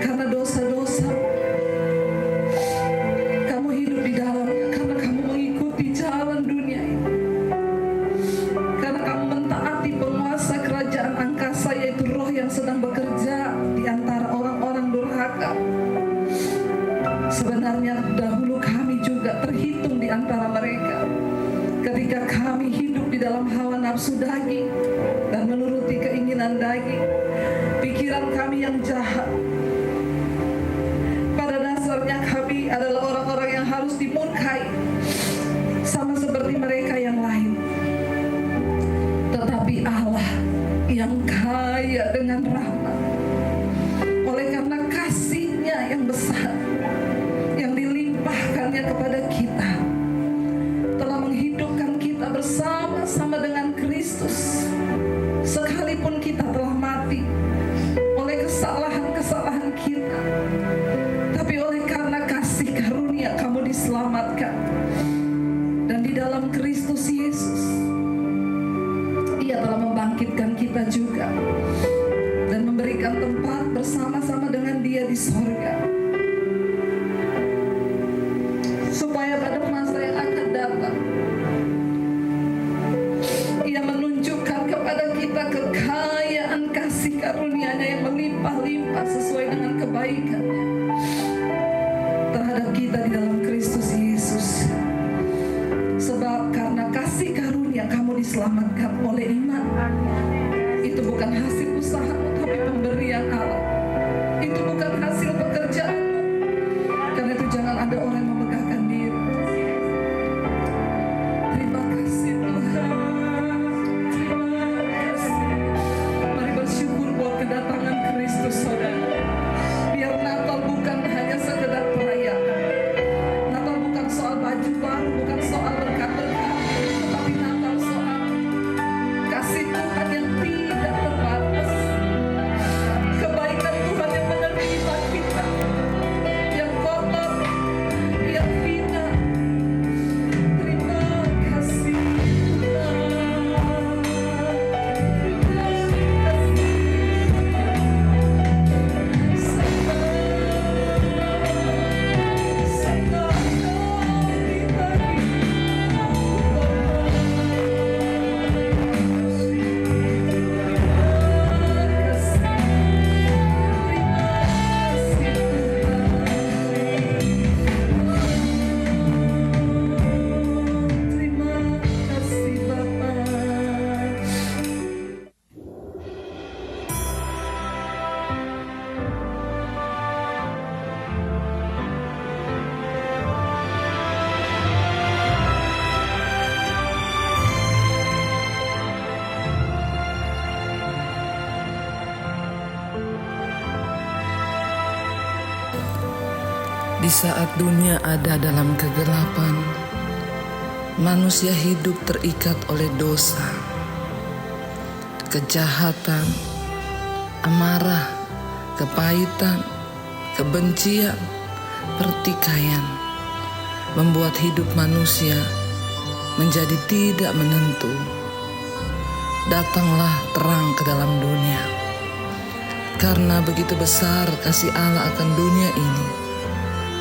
S1: karena dosa-dosa. Kamu hidup di dalamnya karena kamu mengikuti jalan dunia ini, karena kamu mentaati penguasa kerajaan angkasa, yaitu roh yang sedang bekerja di antara orang-orang durhaka. Sebenarnya dahulu kami juga terhitung di antara mereka, ketika kami hidup di dalam hawa nafsu daging dan menuruti keinginan daging, pikiran kami yang jahat. Pada dasarnya kami adalah orang-orang yang harus dimurkai, sama seperti mereka yang lain. Tetapi Allah yang kaya dengan rahmat, oleh karena kasih-Nya yang besar, yang dilimpahkannya kepada kita, telah menghidupkan kita bersama-sama dengan Kristus, sekalipun kita telah mati oleh kesalahan-kesalahan kita. Tapi oleh karena kasih karunia kamu diselamatkan, dan di dalam Kristus Yesus Ia telah membangkitkan kita juga dan memberikan tempat bersama-sama dengan Dia di sorga, supaya pada masa yang akan datang Ia menunjukkan kepada kita kekayaan kasih karunia-Nya yang melimpah-limpah sesuai dengan kebaikan-Nya terhadap kita di dalam Kristus Yesus. Sebab karena kasih karunia kamu diselamatkan oleh iman. Itu bukan hasil usahamu, tapi pemberian Allah. Itu bukan hasil pekerjaanmu. Karena itu jangan ada orang yang memegahkan diri. Terima kasih Tuhan. Terima kasih. Mari bersyukur buat kedatangan Kristus, saudara. Biar Natal bukan hanya sekedar perayaan. Natal bukan soal baju baru, bukan soal berkat-berkat, tapi Natal soal kasih Tuhan yang tidak terbatas, kebaikan Tuhan yang menerima kita, yang kotor, yang hina. Terima kasih Tuhan. Terima kasih Bapa.
S7: Di saat dunia ada dalam kegelapan, manusia hidup terikat oleh dosa, kejahatan, amarah, kepahitan, kebencian, pertikaian, membuat hidup manusia menjadi tidak menentu. Datanglah terang ke dalam dunia, Karena begitu besar kasih Allah akan dunia ini,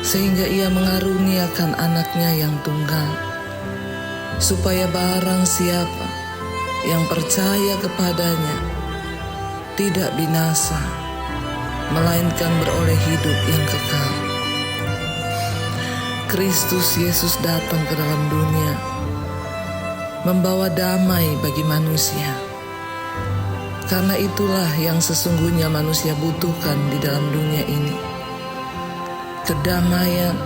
S7: sehingga Ia mengaruniakan anaknya yang tunggal, supaya barang siapa yang percaya kepadanya tidak binasa, melainkan beroleh hidup yang kekal. Kristus Yesus datang ke dalam dunia, membawa damai bagi manusia. Karena itulah yang sesungguhnya manusia butuhkan di dalam dunia ini. Kedamaian,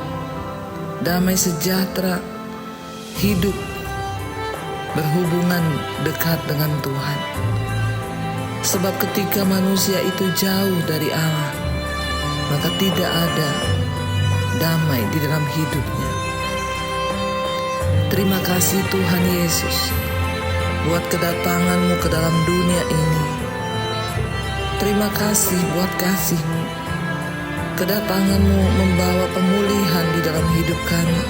S7: damai sejahtera, hidup berhubungan dekat dengan Tuhan. Sebab ketika manusia itu jauh dari Allah, maka tidak ada damai di dalam hidupnya. Terima kasih Tuhan Yesus buat kedatangan-Mu ke dalam dunia ini. Terima kasih buat kasih-Mu. Kedatangan-Mu membawa pemulihan di dalam hidup kami.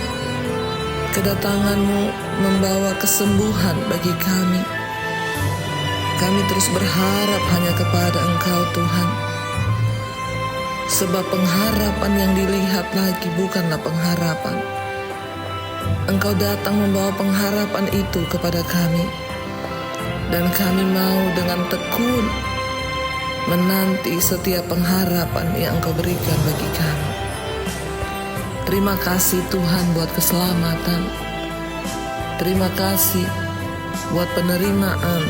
S7: Kedatangan-Mu membawa kesembuhan bagi kami. Kami terus berharap hanya kepada Engkau Tuhan. Sebab pengharapan yang dilihat lagi bukanlah pengharapan. Engkau datang membawa pengharapan itu kepada kami. Dan kami mau dengan tekun menanti setiap pengharapan yang Engkau berikan bagi kami. Terima kasih Tuhan buat keselamatan. Terima kasih buat penerimaan.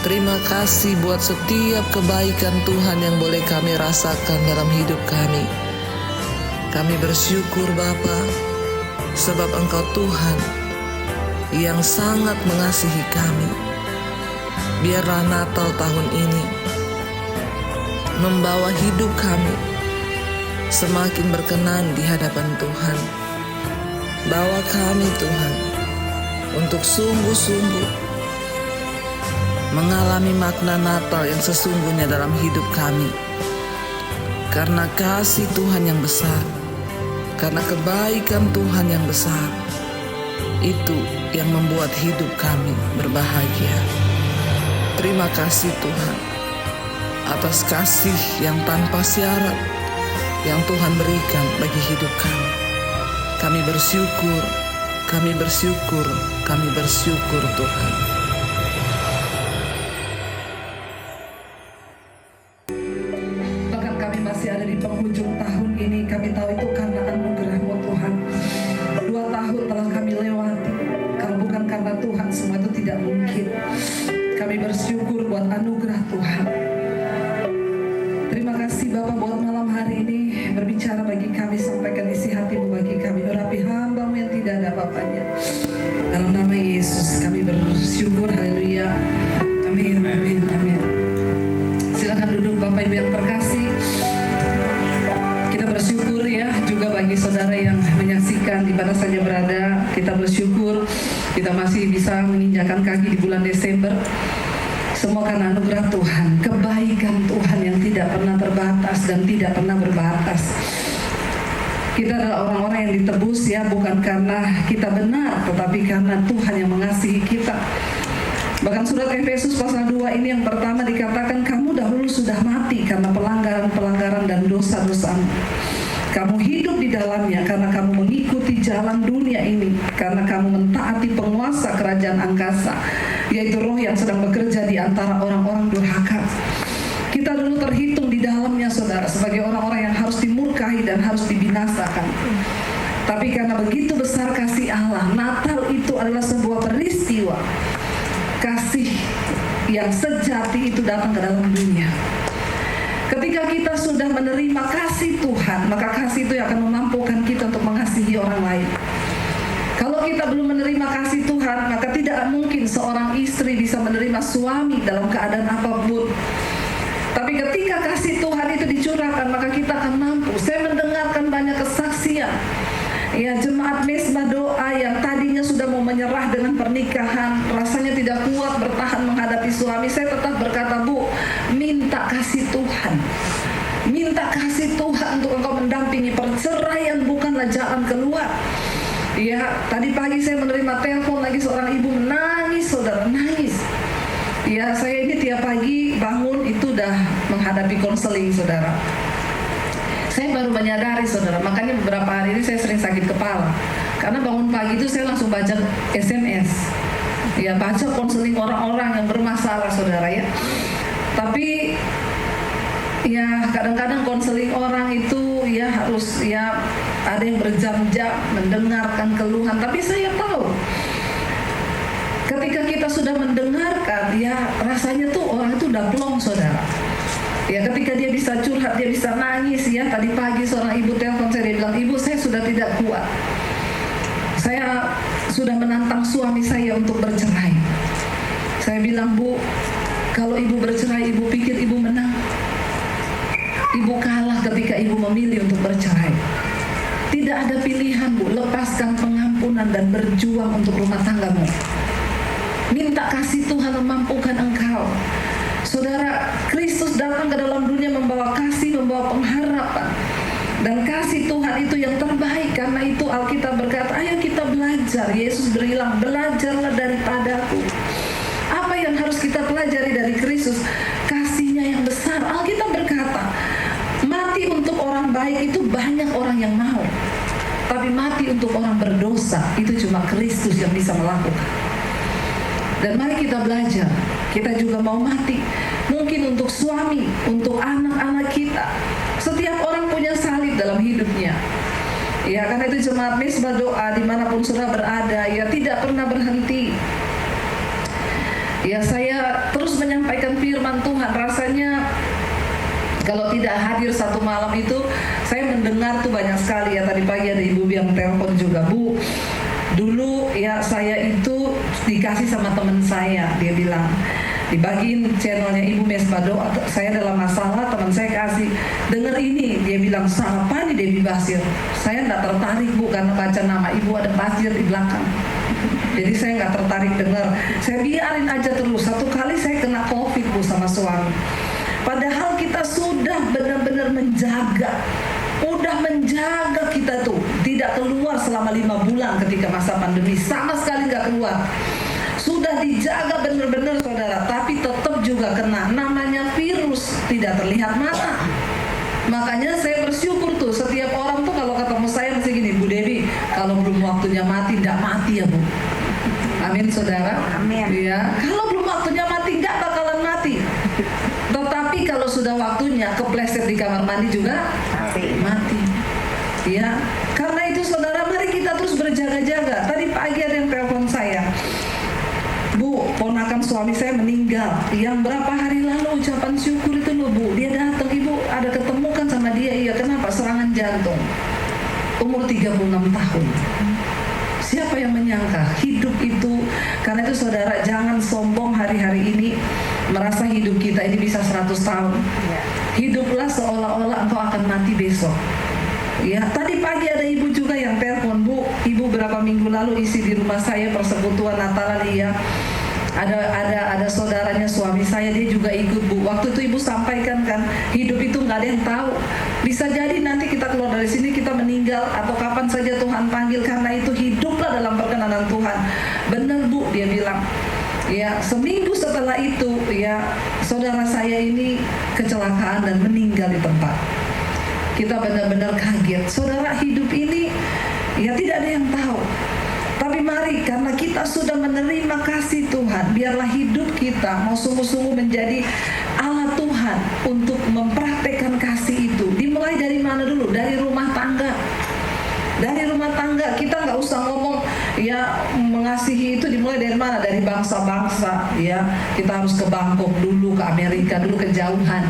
S7: Terima kasih buat setiap kebaikan Tuhan yang boleh kami rasakan dalam hidup kami. Kami bersyukur Bapa, sebab Engkau Tuhan yang sangat mengasihi kami. Biarlah Natal tahun ini membawa hidup kami semakin berkenan di hadapan Tuhan. Bawa kami Tuhan untuk sungguh-sungguh mengalami makna Natal yang sesungguhnya dalam hidup kami. Karena kasih Tuhan yang besar, karena kebaikan Tuhan yang besar, itu yang membuat hidup kami berbahagia. Terima kasih Tuhan atas kasih yang tanpa syarat yang Tuhan berikan bagi hidup kami. Kami bersyukur, kami bersyukur, kami bersyukur Tuhan.
S1: Bahkan kami masih ada di penghujung tahun ini, kami tahu itu karena anugerah-Mu Tuhan. 2 tahun telah kami lewati. Kalau bukan karena Tuhan, semua itu tidak mungkin. Kami bersyukur buat anugerah Tuhan. Terima kasih Bapak buat malam hari ini berbicara bagi kami, sampaikan isi hati-Mu bagi kami, urapi hamba-Mu yang tidak ada apa-apanya. Dalam nama Yesus kami bersyukur, haleluya. Amin, amin, amin. Silakan duduk Bapak Ibu yang terkasih. Kita bersyukur ya juga bagi saudara yang menyaksikan di mana saja berada. Kita bersyukur kita masih bisa menginjakan kaki di bulan Desember. Semua karena anugerah Tuhan, kebaikan Tuhan yang tidak pernah terbatas dan tidak pernah berbatas. Kita adalah orang-orang yang ditebus ya, bukan karena kita benar, tetapi karena Tuhan yang mengasihi kita. Bahkan surat Efesus pasal 2 ini yang pertama dikatakan, kamu dahulu sudah mati karena pelanggaran-pelanggaran dan dosa-dosamu. Kamu hidup di dalamnya karena kamu mengikuti jalan dunia ini, karena kamu mentaati penguasa kerajaan angkasa, yaitu roh yang sedang bekerja di antara orang-orang durhaka. Kita dulu terhitung di dalamnya saudara sebagai orang-orang yang harus dimurkahi dan harus dibinasakan. Tapi karena begitu besar kasih Allah, Natal itu adalah sebuah peristiwa kasih yang sejati itu datang ke dalam dunia. Ketika kita sudah menerima kasih Tuhan, maka kasih itu akan memampukan kita untuk mengasihi orang lain. Kalau kita belum menerima kasih Tuhan, maka tidak mungkin seorang istri bisa menerima suami dalam keadaan apapun. Tapi ketika kasih Tuhan itu dicurahkan, maka kita akan mampu. Saya mendengarkan banyak kesaksian. Ya, jemaat Mesbah Doa yang tadinya sudah mau menyerah dengan pernikahan, rasanya tidak kuat bertahan menghadapi suami. Saya tetap berkata, Bu, minta kasih Tuhan. Minta kasih Tuhan untuk engkau mendampingi. Perceraian bukanlah jalan keluar. Ya, tadi pagi saya menerima telepon lagi seorang ibu menangis, saudara, nangis. Ya, saya ini tiap pagi bangun itu udah menghadapi konseling, saudara. Saya baru menyadari, saudara, makanya beberapa hari ini saya sering sakit kepala. Karena bangun pagi itu saya langsung baca SMS. Ya, baca konseling orang-orang yang bermasalah, saudara ya. Tapi ya kadang-kadang konseling orang itu ya harus ya ada yang berjam-jam mendengarkan keluhan. Tapi saya tahu ketika kita sudah mendengarkan, ya rasanya tuh orang itu udah plong, saudara. Ya ketika dia bisa curhat, dia bisa nangis ya. Tadi pagi seorang ibu telepon saya, dia bilang, "Ibu, saya sudah tidak kuat. Saya sudah menantang suami saya untuk bercerai." Saya bilang, "Bu, kalau ibu bercerai, ibu pikir ibu menang? Ibu kalah ketika ibu memilih untuk bercerai. Tidak ada pilihan, Bu. Lepaskan pengampunan dan berjuang untuk rumah tanggamu. Minta kasih Tuhan memampukan engkau." Saudara, Kristus datang ke dalam dunia membawa kasih, membawa pengharapan. Dan kasih Tuhan itu yang terbaik. Karena itu Alkitab berkata, ayo kita belajar. Yesus bilang, belajarlah daripadaku. Apa yang harus kita pelajari dari Kristus? Kasihnya yang besar. Alkitab berkata, mati untuk orang baik itu banyak orang yang mau. Tapi mati untuk orang berdosa itu cuma Kristus yang bisa melakukan. Dan mari kita belajar. Kita juga mau mati. Mungkin untuk suami, untuk anak-anak kita. Setiap orang punya salib dalam hidupnya. Ya, karena itu jemaat Misbah Doa dimanapun saudara berada, ya tidak pernah berhenti. Ya, saya terus menyampaikan firman Tuhan. Rasanya kalau tidak hadir satu malam itu, saya mendengar tuh banyak sekali ya. Tadi pagi ada ibu yang telepon juga, "Bu, dulu ya saya itu dikasih sama teman saya." Dia bilang, dibagiin channelnya Ibu Misbah Doa, saya dalam masalah, teman saya kasih, "Dengar ini." Dia bilang, "Siapa nih Debbie Basir?" Saya nggak tertarik, Bu, karena baca nama ibu ada Basir di belakang. Jadi saya nggak tertarik dengar. Saya biarin aja terus. Satu kali saya kena COVID, Bu, sama suami. Padahal kita sudah benar-benar menjaga. Udah menjaga kita tuh. Tidak keluar selama 5 bulan ketika masa pandemi. Sama sekali nggak keluar. Sudah dijaga benar-benar, saudara. Tapi tetap juga kena. Namanya virus. Tidak terlihat mata. Makanya saya bersyukur tuh. Setiap orang tuh kalau ketemu saya mesti gini, "Bu Debbie, kalau belum waktunya mati, tidak mati ya, Bu." Amin, saudara.
S8: Amin.
S1: Ya, kalau belum waktunya mati, nggak bakalan mati. Tetapi kalau sudah waktunya, kepleset di kamar mandi juga mati. Ya, karena itu saudara, mari kita terus berjaga-jaga. Tadi pagi ada yang telepon saya, "Bu, ponakan suami saya meninggal. Yang berapa hari lalu ucapan syukur itu loh, Bu. Dia datang, Ibu ada ketemukan sama dia." "Iya, kenapa?" "Serangan jantung. Umur 36 tahun. Siapa yang menyangka hidup itu, karena itu saudara, jangan sombong hari-hari ini merasa hidup kita ini bisa 100 tahun. Hiduplah seolah-olah engkau akan mati besok. Ya, tadi pagi ada ibu juga yang telepon, "Bu, ibu berapa minggu lalu isi di rumah saya persekutuan Natalan, ya. Ada saudaranya suami saya, dia juga ikut, Bu. Waktu itu ibu sampaikan kan, hidup itu nggak ada yang tahu. Bisa jadi nanti kita keluar dari sini, kita meninggal, atau kapan saja Tuhan panggil. Karena itu hiduplah dalam perkenanan Tuhan." Benar, Bu, dia bilang. Ya, seminggu setelah itu, ya, saudara saya ini kecelakaan dan meninggal di tempat. Kita benar-benar kaget. Saudara, hidup ini ya tidak ada yang tahu. Tapi mari, karena kita sudah menerima kasih Tuhan, biarlah hidup kita mau sungguh-sungguh menjadi alat Tuhan untuk mempraktekkan kasih itu. Dimulai dari mana dulu? Dari rumah tangga. Dari rumah tangga, kita nggak usah ngomong ya mengasihi itu dimulai dari mana? Dari bangsa-bangsa, ya. Kita harus ke Bangkok dulu, ke Amerika dulu, kejauhan.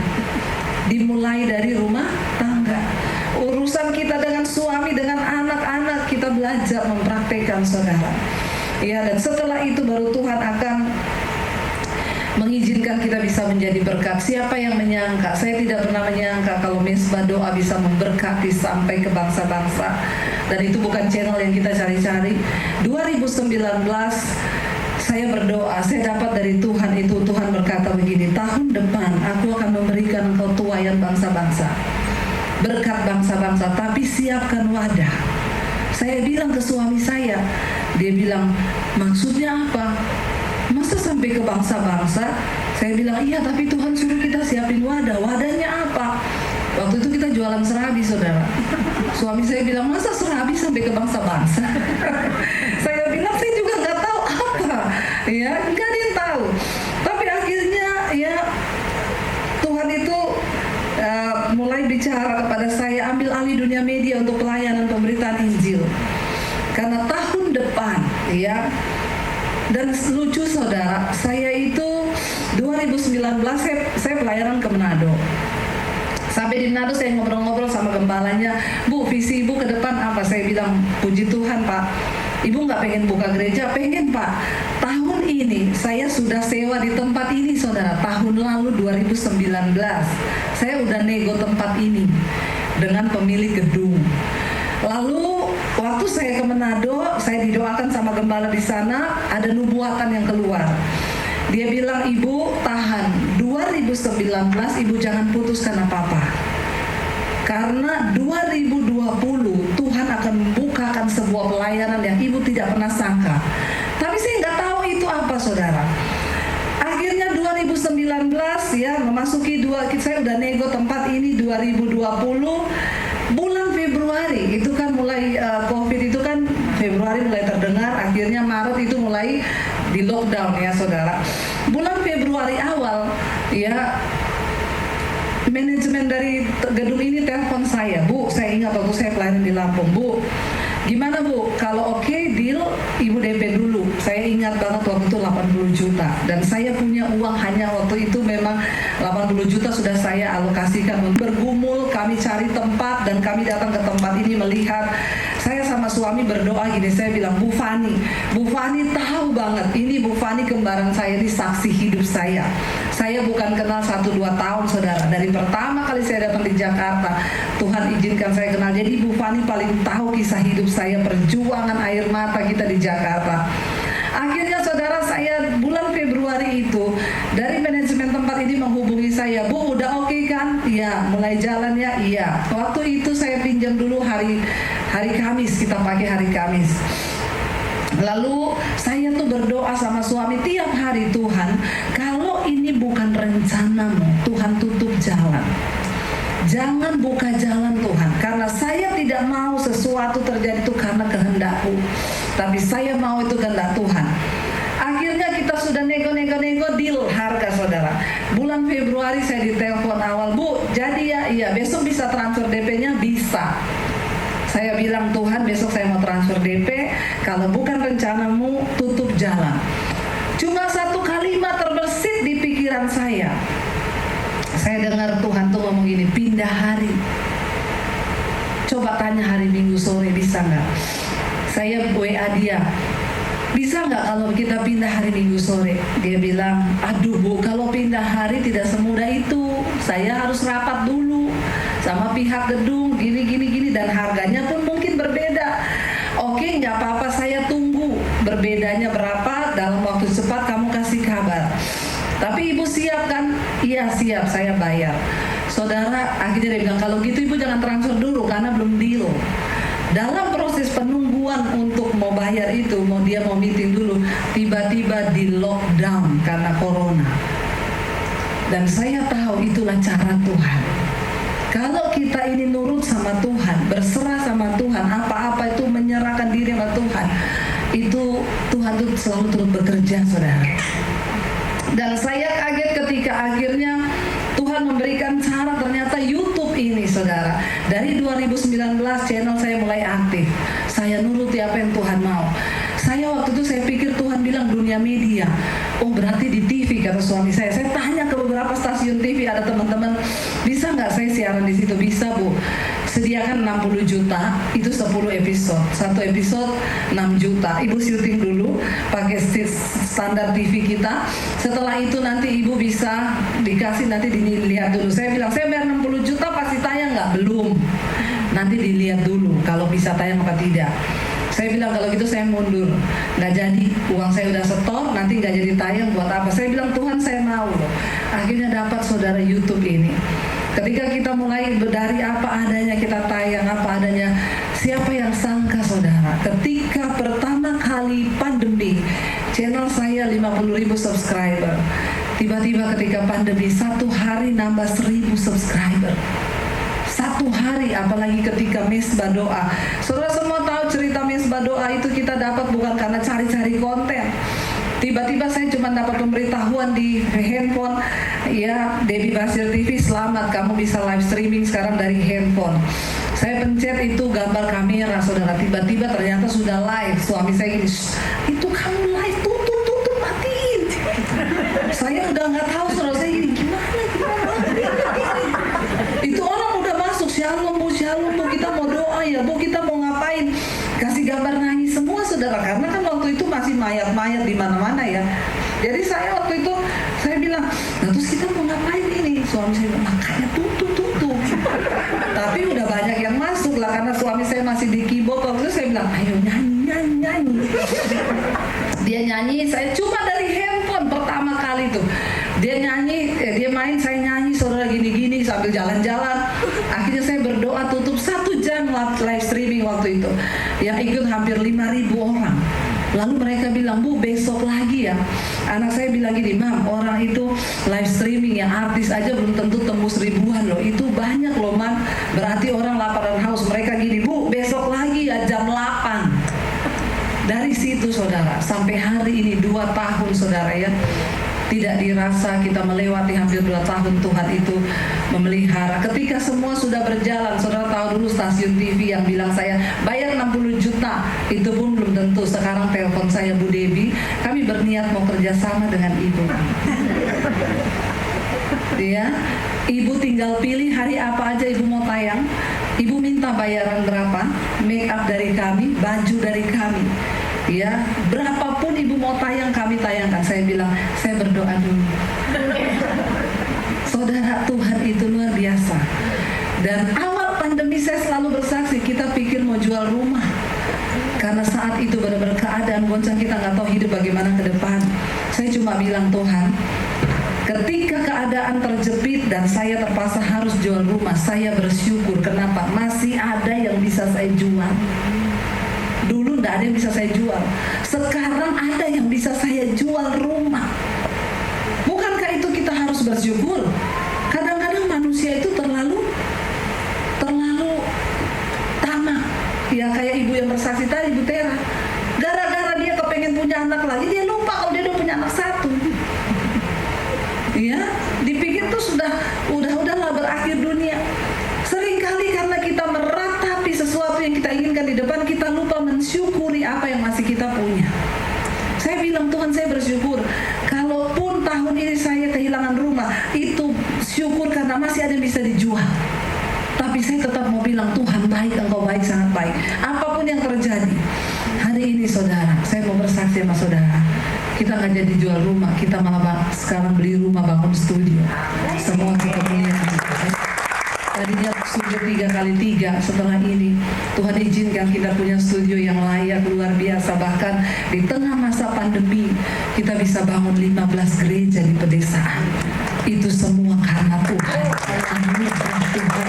S1: Dimulai dari rumah tangga. Urusan kita dengan suami, dengan anak-anak, kita belajar mempraktekkan, saudara. Ya, dan setelah itu baru Tuhan akan mengizinkan kita bisa menjadi berkat. Siapa yang menyangka? Saya tidak pernah menyangka kalau Misbah Doa bisa memberkati sampai ke bangsa-bangsa. Dan itu bukan channel yang kita cari-cari. 2019 saya berdoa, saya dapat dari Tuhan itu, Tuhan berkata begini, "Tahun depan aku akan memberikan engkau tuaian bangsa-bangsa, berkat bangsa-bangsa, tapi siapkan wadah." Saya bilang ke suami saya, dia bilang, "Maksudnya apa? Masa sampai ke bangsa-bangsa?" Saya bilang, iya tapi Tuhan suruh kita siapin wadah. Wadahnya apa? Waktu itu kita jualan serabi, saudara. Suami saya bilang, masa serabi sampai ke bangsa-bangsa? Saya bilang, saya juga nggak tahu apa. Ya, nggak ada yang tahu. Tapi akhirnya ya Tuhan itu mulai bicara kepada saya, ambil alih dunia media untuk pelayanan pemberitaan Injil. Karena tahun depan, ya, dan lucu saudara, saya itu 2019 saya pelayanan ke Manado. Sampai di Manado saya ngobrol-ngobrol sama gembalanya, Bu, visi Ibu ke depan apa? Saya bilang, puji Tuhan Pak, Ibu nggak pengen buka gereja? Pengen Pak. Tahun ini saya sudah sewa di tempat ini saudara. Tahun lalu 2019 saya udah nego tempat ini dengan pemilik gedung. Lalu waktu saya ke Manado, saya didoakan sama gembala di sana, ada nubuatan yang keluar. Dia bilang, Ibu tahan, 2019 Ibu jangan putuskan apa-apa. Karena 2020 Tuhan akan membukakan sebuah pelayanan yang Ibu tidak pernah sangka. Tapi saya nggak tahu itu apa saudara. Akhirnya 2019 ya memasuki saya udah nego tempat ini 2020. Bulan Februari itu kan mulai COVID itu kan Februari mulai terdengar, akhirnya Maret itu mulai di lockdown ya saudara. Bulan Februari awal ya manajemen dari gedung ini telepon saya, Bu, saya ingat waktu saya pelayanan di Lampung, Bu, gimana Bu, kalau oke deal Ibu DP dulu. Saya ingat banget waktu itu 80 juta dan saya punya uang hanya waktu itu memang 80 juta sudah saya alokasikan untuk bergumul, kami cari tempat dan kami datang ke tempat ini melihat. Saya sama suami berdoa gini, saya bilang, Bu Fani tahu banget, ini Bu Fani kembaran saya, ini saksi hidup saya. Saya bukan kenal 1-2 tahun saudara, dari pertama kali saya datang di Jakarta, Tuhan izinkan saya kenal. Jadi Bu Fani paling tahu kisah hidup saya, perjuangan air mata kita di Jakarta. Akhirnya saudara, saya bulan Februari itu dari manajemen tempat ini menghubungi saya, Bu udah oke kan? Iya, mulai jalan ya? Iya. Waktu itu saya pinjam dulu hari Kamis, kita pakai hari Kamis. Lalu saya tuh berdoa sama suami tiap hari, Tuhan kalau ini bukan rencanamu, Tuhan tutup jalan. Jangan buka jalan Tuhan, karena saya tidak mau sesuatu terjadi itu karena kehendakku, tapi saya mau itu kehendak Tuhan. Akhirnya kita sudah nego deal harga saudara. Bulan Februari saya ditelepon awal, Bu jadi ya? Iya, besok bisa transfer DP-nya? Bisa. Saya bilang, Tuhan besok saya mau transfer DP, kalau bukan rencanamu tutup jalan. Cuma satu kalimat terbersit di pikiran saya. Saya dengar Tuhan tuh ngomong gini, pindah hari. Coba tanya hari Minggu sore, bisa nggak? Saya WA dia, bisa nggak kalau kita pindah hari Minggu sore? Dia bilang, aduh Bu, kalau pindah hari tidak semudah itu. Saya harus rapat dulu sama pihak gedung, gini, dan harganya pun mungkin berbeda. Oke, nggak apa-apa, saya tunggu. Berbedanya berapa, dalam waktu cepat kamu kasih kabar. Tapi Ibu siap kan? Iya siap, saya bayar. Saudara, akhirnya dia bilang, kalau gitu Ibu jangan transfer dulu karena belum deal. Dalam proses penungguan untuk mau bayar itu, dia mau meeting dulu, tiba-tiba di lockdown karena corona. Dan saya tahu itulah cara Tuhan. Kalau kita ini nurut sama Tuhan, berserah sama Tuhan, apa-apa itu menyerahkan diri sama Tuhan, itu Tuhan itu selalu terus bekerja saudara. Dan saya kaget ketika akhirnya Tuhan memberikan cara, ternyata YouTube ini saudara. Dari 2019 channel saya mulai aktif. Saya nuruti apa yang Tuhan mau. Saya waktu itu saya pikir Tuhan bilang dunia media. Oh berarti di TV kata suami saya. Saya tanya ke beberapa stasiun TV, ada teman-teman, bisa nggak saya siaran di situ? Bisa Bu. Sediakan 60 juta, itu 10 episode. Satu episode 6 juta. Ibu syuting dulu pakai standar TV kita. Setelah itu nanti Ibu bisa dikasih, nanti dilihat dulu. Saya bilang, saya bayar 60 juta pasti tayang nggak? Belum. Nanti dilihat dulu kalau bisa tayang apa tidak. Saya bilang kalau gitu saya mundur, nggak jadi, uang saya udah setor, nanti nggak jadi tayang buat apa. Saya bilang Tuhan saya mau loh. Akhirnya dapat saudara YouTube ini. Ketika kita mulai dari apa adanya, kita tayang apa adanya, siapa yang sangka saudara, ketika pertama kali pandemi, channel saya 50.000 subscriber. Tiba-tiba ketika pandemi, 1 hari nambah 1000 subscriber. 1 hari, apalagi ketika mesbah doa. Saudara semua tahu cerita mesbah doa itu kita dapat bukan karena cari-cari konten. Tiba-tiba saya cuma dapat pemberitahuan di handphone, ya Debbie Basir TV, selamat kamu bisa live streaming sekarang dari handphone. Saya pencet itu gambar kamera, saudara. Tiba-tiba ternyata sudah live. Suami saya gini, itu kamu live, tutup, matiin. Saya udah nggak tahu, saudara, saya gini, gimana? Itu orang udah masuk, shalom bu, kita mau doa ya bu, kita mau ngapain? Kasih gambar nangis semua, saudara, karena kan waktu itu masih mayat-mayat di mana-mana ya. Jadi saya waktu itu saya bilang, nah terus kita mau ngapain ini? Suami saya bilang, makanya tutup. Tapi udah banyak yang masuk lah, karena suami saya masih di keyboard. Waktu itu saya bilang, ayo nyanyi. Dia nyanyi, saya cuma dari handphone pertama kali tuh. Dia nyanyi, dia main, saya nyanyi, saudara, gini-gini sambil jalan-jalan. Akhirnya saya berdoa tutup 1 jam live streaming waktu itu. Yang ikut hampir 5.000 orang. Lalu mereka bilang, bu besok lagi ya. Anak saya bilang gini, mam, orang itu live streaming yang artis aja belum tentu tembus ribuan loh. Itu banyak loh, mam. Berarti orang lapar dan haus. Mereka gini, bu besok lagi ya jam 8. Dari situ saudara, sampai hari ini 2 tahun saudara ya. Tidak dirasa kita melewati hampir 2 tahun Tuhan itu memelihara. Ketika semua sudah berjalan, saudara tahu dulu stasiun TV yang bilang saya bayar 60 juta, itu pun belum tentu. Sekarang telepon saya Bu Debbie, kami berniat mau kerjasama dengan Ibu. Ya, Ibu tinggal pilih hari apa aja Ibu mau tayang. Ibu minta bayaran berapa, make up dari kami, baju dari kami. Ya, berapapun Ibu mau tayang, kami tayangkan. Saya bilang, saya berdoa dulu. Saudara, Tuhan itu luar biasa. Dan awal pandemi saya selalu bersaksi, kita pikir mau jual rumah. Karena saat itu benar-benar keadaan goncang, kita nggak tahu hidup bagaimana ke depan. Saya cuma bilang, Tuhan, ketika keadaan terjepit dan saya terpaksa harus jual rumah, saya bersyukur. Kenapa? Masih ada yang bisa saya jual. Dulu tidak ada yang bisa saya jual. Sekarang ada yang bisa saya jual rumah. Bukankah itu kita harus bersyukur? Kadang-kadang manusia itu terlalu tamak. Ya kayak ibu yang bersaksi tadi, Ibu Tera. Gara-gara dia kepengen punya anak lagi, dia lupa kalau dia udah punya anak 1. Ya, dipikir tuh udahlah berakhir dunia. Seringkali karena kita meratapi sesuatu yang kita inginkan di depan, kita lupa mensyukuri apa yang masih kita punya. Saya bilang, Tuhan, saya bersyukur. Kalaupun tahun ini saya kehilangan rumah, itu syukur karena masih ada yang bisa dijual. Tapi saya tetap mau bilang, Tuhan baik, Engkau baik, sangat baik. Apapun yang terjadi, hari ini saudara, saya mau bersaksi sama saudara. Kita nggak jadi jual rumah, kita malah sekarang beli rumah, bangun studio. Semua kita punya. Tadinya studio 3x3, setelah ini Tuhan izinkan kita punya studio yang layak, luar biasa. Bahkan di tengah masa pandemi kita bisa bangun 15 gereja di pedesaan. Itu semua karena Tuhan. Anugerah Tuhan.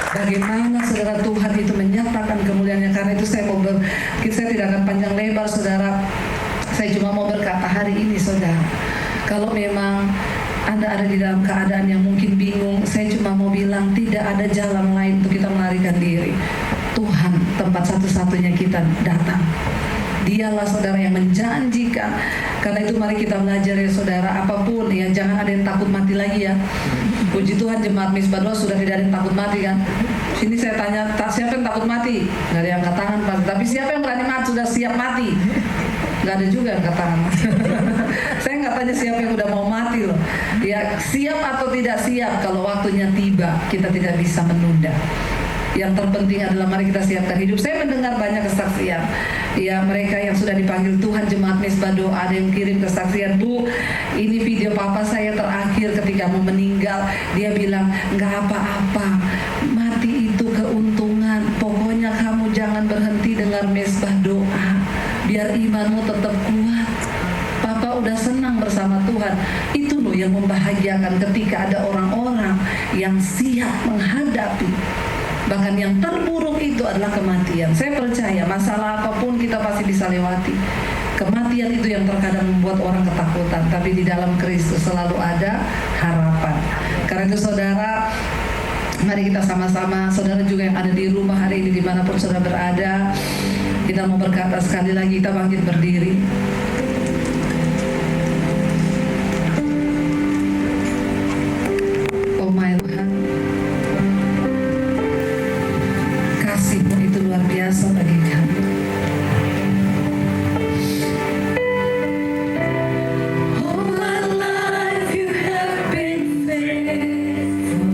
S1: Bagaimana saudara Tuhan itu menyatakan kemuliaannya. Karena itu saya tidak akan panjang lebar saudara. Saya cuma mau berkata hari ini saudara, kalau memang Anda ada di dalam keadaan yang mungkin bingung, saya cuma mau bilang tidak ada jalan lain untuk kita melarikan diri. Tuhan tempat satu-satunya kita datang. Dialah saudara yang menjanjikan. Karena itu mari kita belajar ya saudara, apapun ya, jangan ada yang takut mati lagi ya. Puji Tuhan jemaat Misbah Doa sudah tidak ada yang takut mati kan. Sini saya tanya, siapa yang takut mati? Gak ada yang angkat tangan pasti. Tapi siapa yang berani mati, sudah siap mati? Gak ada juga yang angkat tangan. Saya nggak tanya siapa yang udah mau mati loh. Ya siap atau tidak siap, kalau waktunya tiba kita tidak bisa menunda. Yang terpenting adalah mari kita siapkan hidup. Saya mendengar banyak kesaksian. Ya mereka yang sudah dipanggil Tuhan, jemaat Misbah Doa, ada yang kirim kesaksian, Bu, ini video papa saya terakhir ketika mau meninggal. Dia bilang nggak apa-apa, mati itu keuntungan. Pokoknya kamu jangan berhenti dengar Misbah Doa, biar imanmu tetap kuat. Papa udah senang bersama Tuhan. Itu loh yang membahagiakan ketika ada orang-orang yang siap menghadapi. Bahkan yang terburuk itu adalah kematian. Saya percaya masalah apapun kita pasti bisa lewati. Kematian itu yang terkadang membuat orang ketakutan, tapi di dalam Kristus selalu ada harapan. Karena itu saudara, mari kita sama-sama, saudara juga yang ada di rumah hari ini dimanapun saudara berada, kita mau berkata sekali lagi, kita bangkit berdiri. Oh my Tuhan, kasih-Mu itu luar biasa bagi kami. All my life you have been faithful.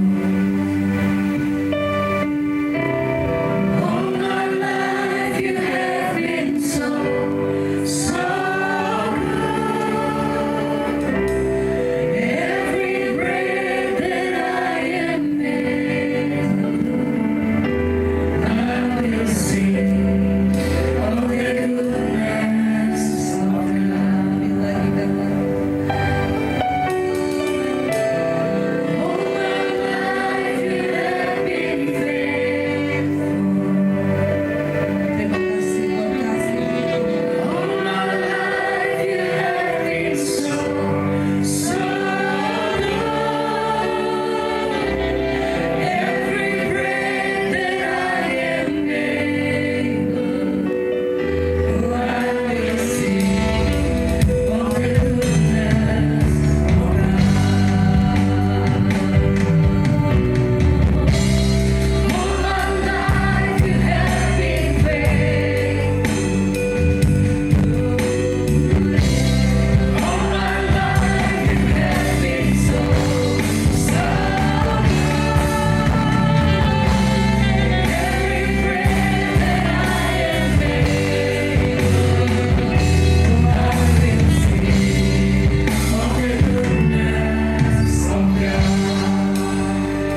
S1: All my life you have been so good. Every breath that I am able, I will sing of the goodness of God. Bila kita all my life you have been faithful. Terima kasih, all my life you have been so good. Every breath that I am able, I will sing of the goodness of God. All my life you have been faithful. All my life you have been so good. Every breath that I am able, I will sing of the goodness of God.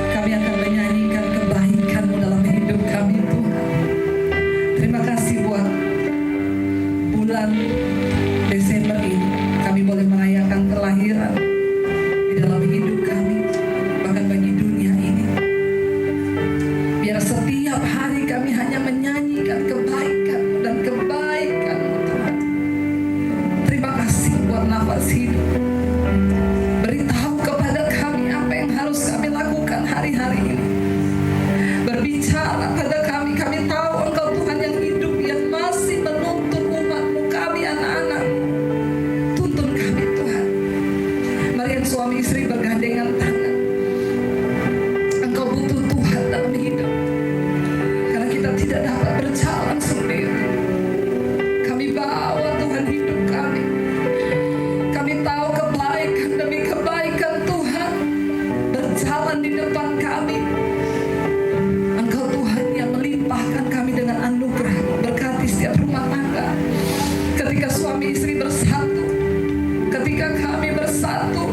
S1: Kami akan menyanyikan kebaikan-Mu dalam hidup kami, Tuhan. Terima kasih buat bulan Desember ini. Kami boleh merayakan kelahiran di dalam hidup kami, bahkan bagi dunia ini. Biar setiap hari kami hanya menyanyikan kebaikan-Mu dan kebaikan-Mu, Tuhan. Terima kasih buat nafas hidup. Beritahu kepada kami apa yang harus kami lakukan hari-hari ini. Berbicara pada kami, kami tahu Engkau Tuhan yang hidup, yang masih menuntun umat-Mu, kami anak-anak-Mu. Tuntun kami Tuhan. Mari yang suami istri bergandengan tangan. Engkau butuh Tuhan dalam hidup, karena kita tidak dapat berjalan sendiri. Kami bawa Tuhan hidup kami. Kami tahu kebaikan demi kebaikan Tuhan berjalan di depan kami. Engkau Tuhan yang melimpahkan kami dengan anugerah. Berkati setiap rumah tangga. Ketika suami istri bersatu, ketika kami bersatu,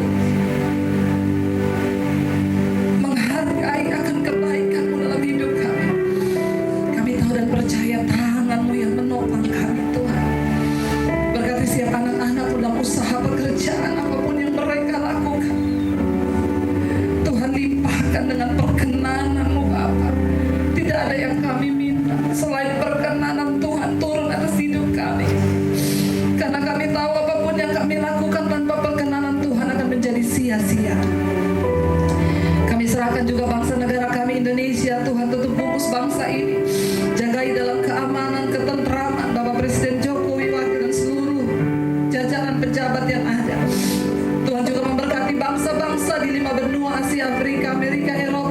S1: menghargai akan kebaikan-Mu dalam hidup kami. Kami tahu dan percaya tangan-Mu yang menopang kami, Tuhan. Berkati setiap anak-anak-Mu dalam usaha pekerjaan apapun yang mereka lakukan. Tuhan limpahkan dengan perkenanan-Mu, Bapa. Tidak ada yang kami minta selain perkenanan Tuhan turun atas hidup kami. Karena kami tahu apapun yang kami lakukan tanpa perkenanan Tuhan akan menjadi sia-sia. Kami serahkan juga bangsa negara kami Indonesia, Tuhan, tutup bungkus bangsa ini. Jagai dalam keamanan, ketentraman Bapak Presiden Jokowi, wakil dan seluruh jajaran pejabat yang ada. Tuhan juga memberkati bangsa-bangsa di 5 benua Asia, Afrika, Amerika, Eropa,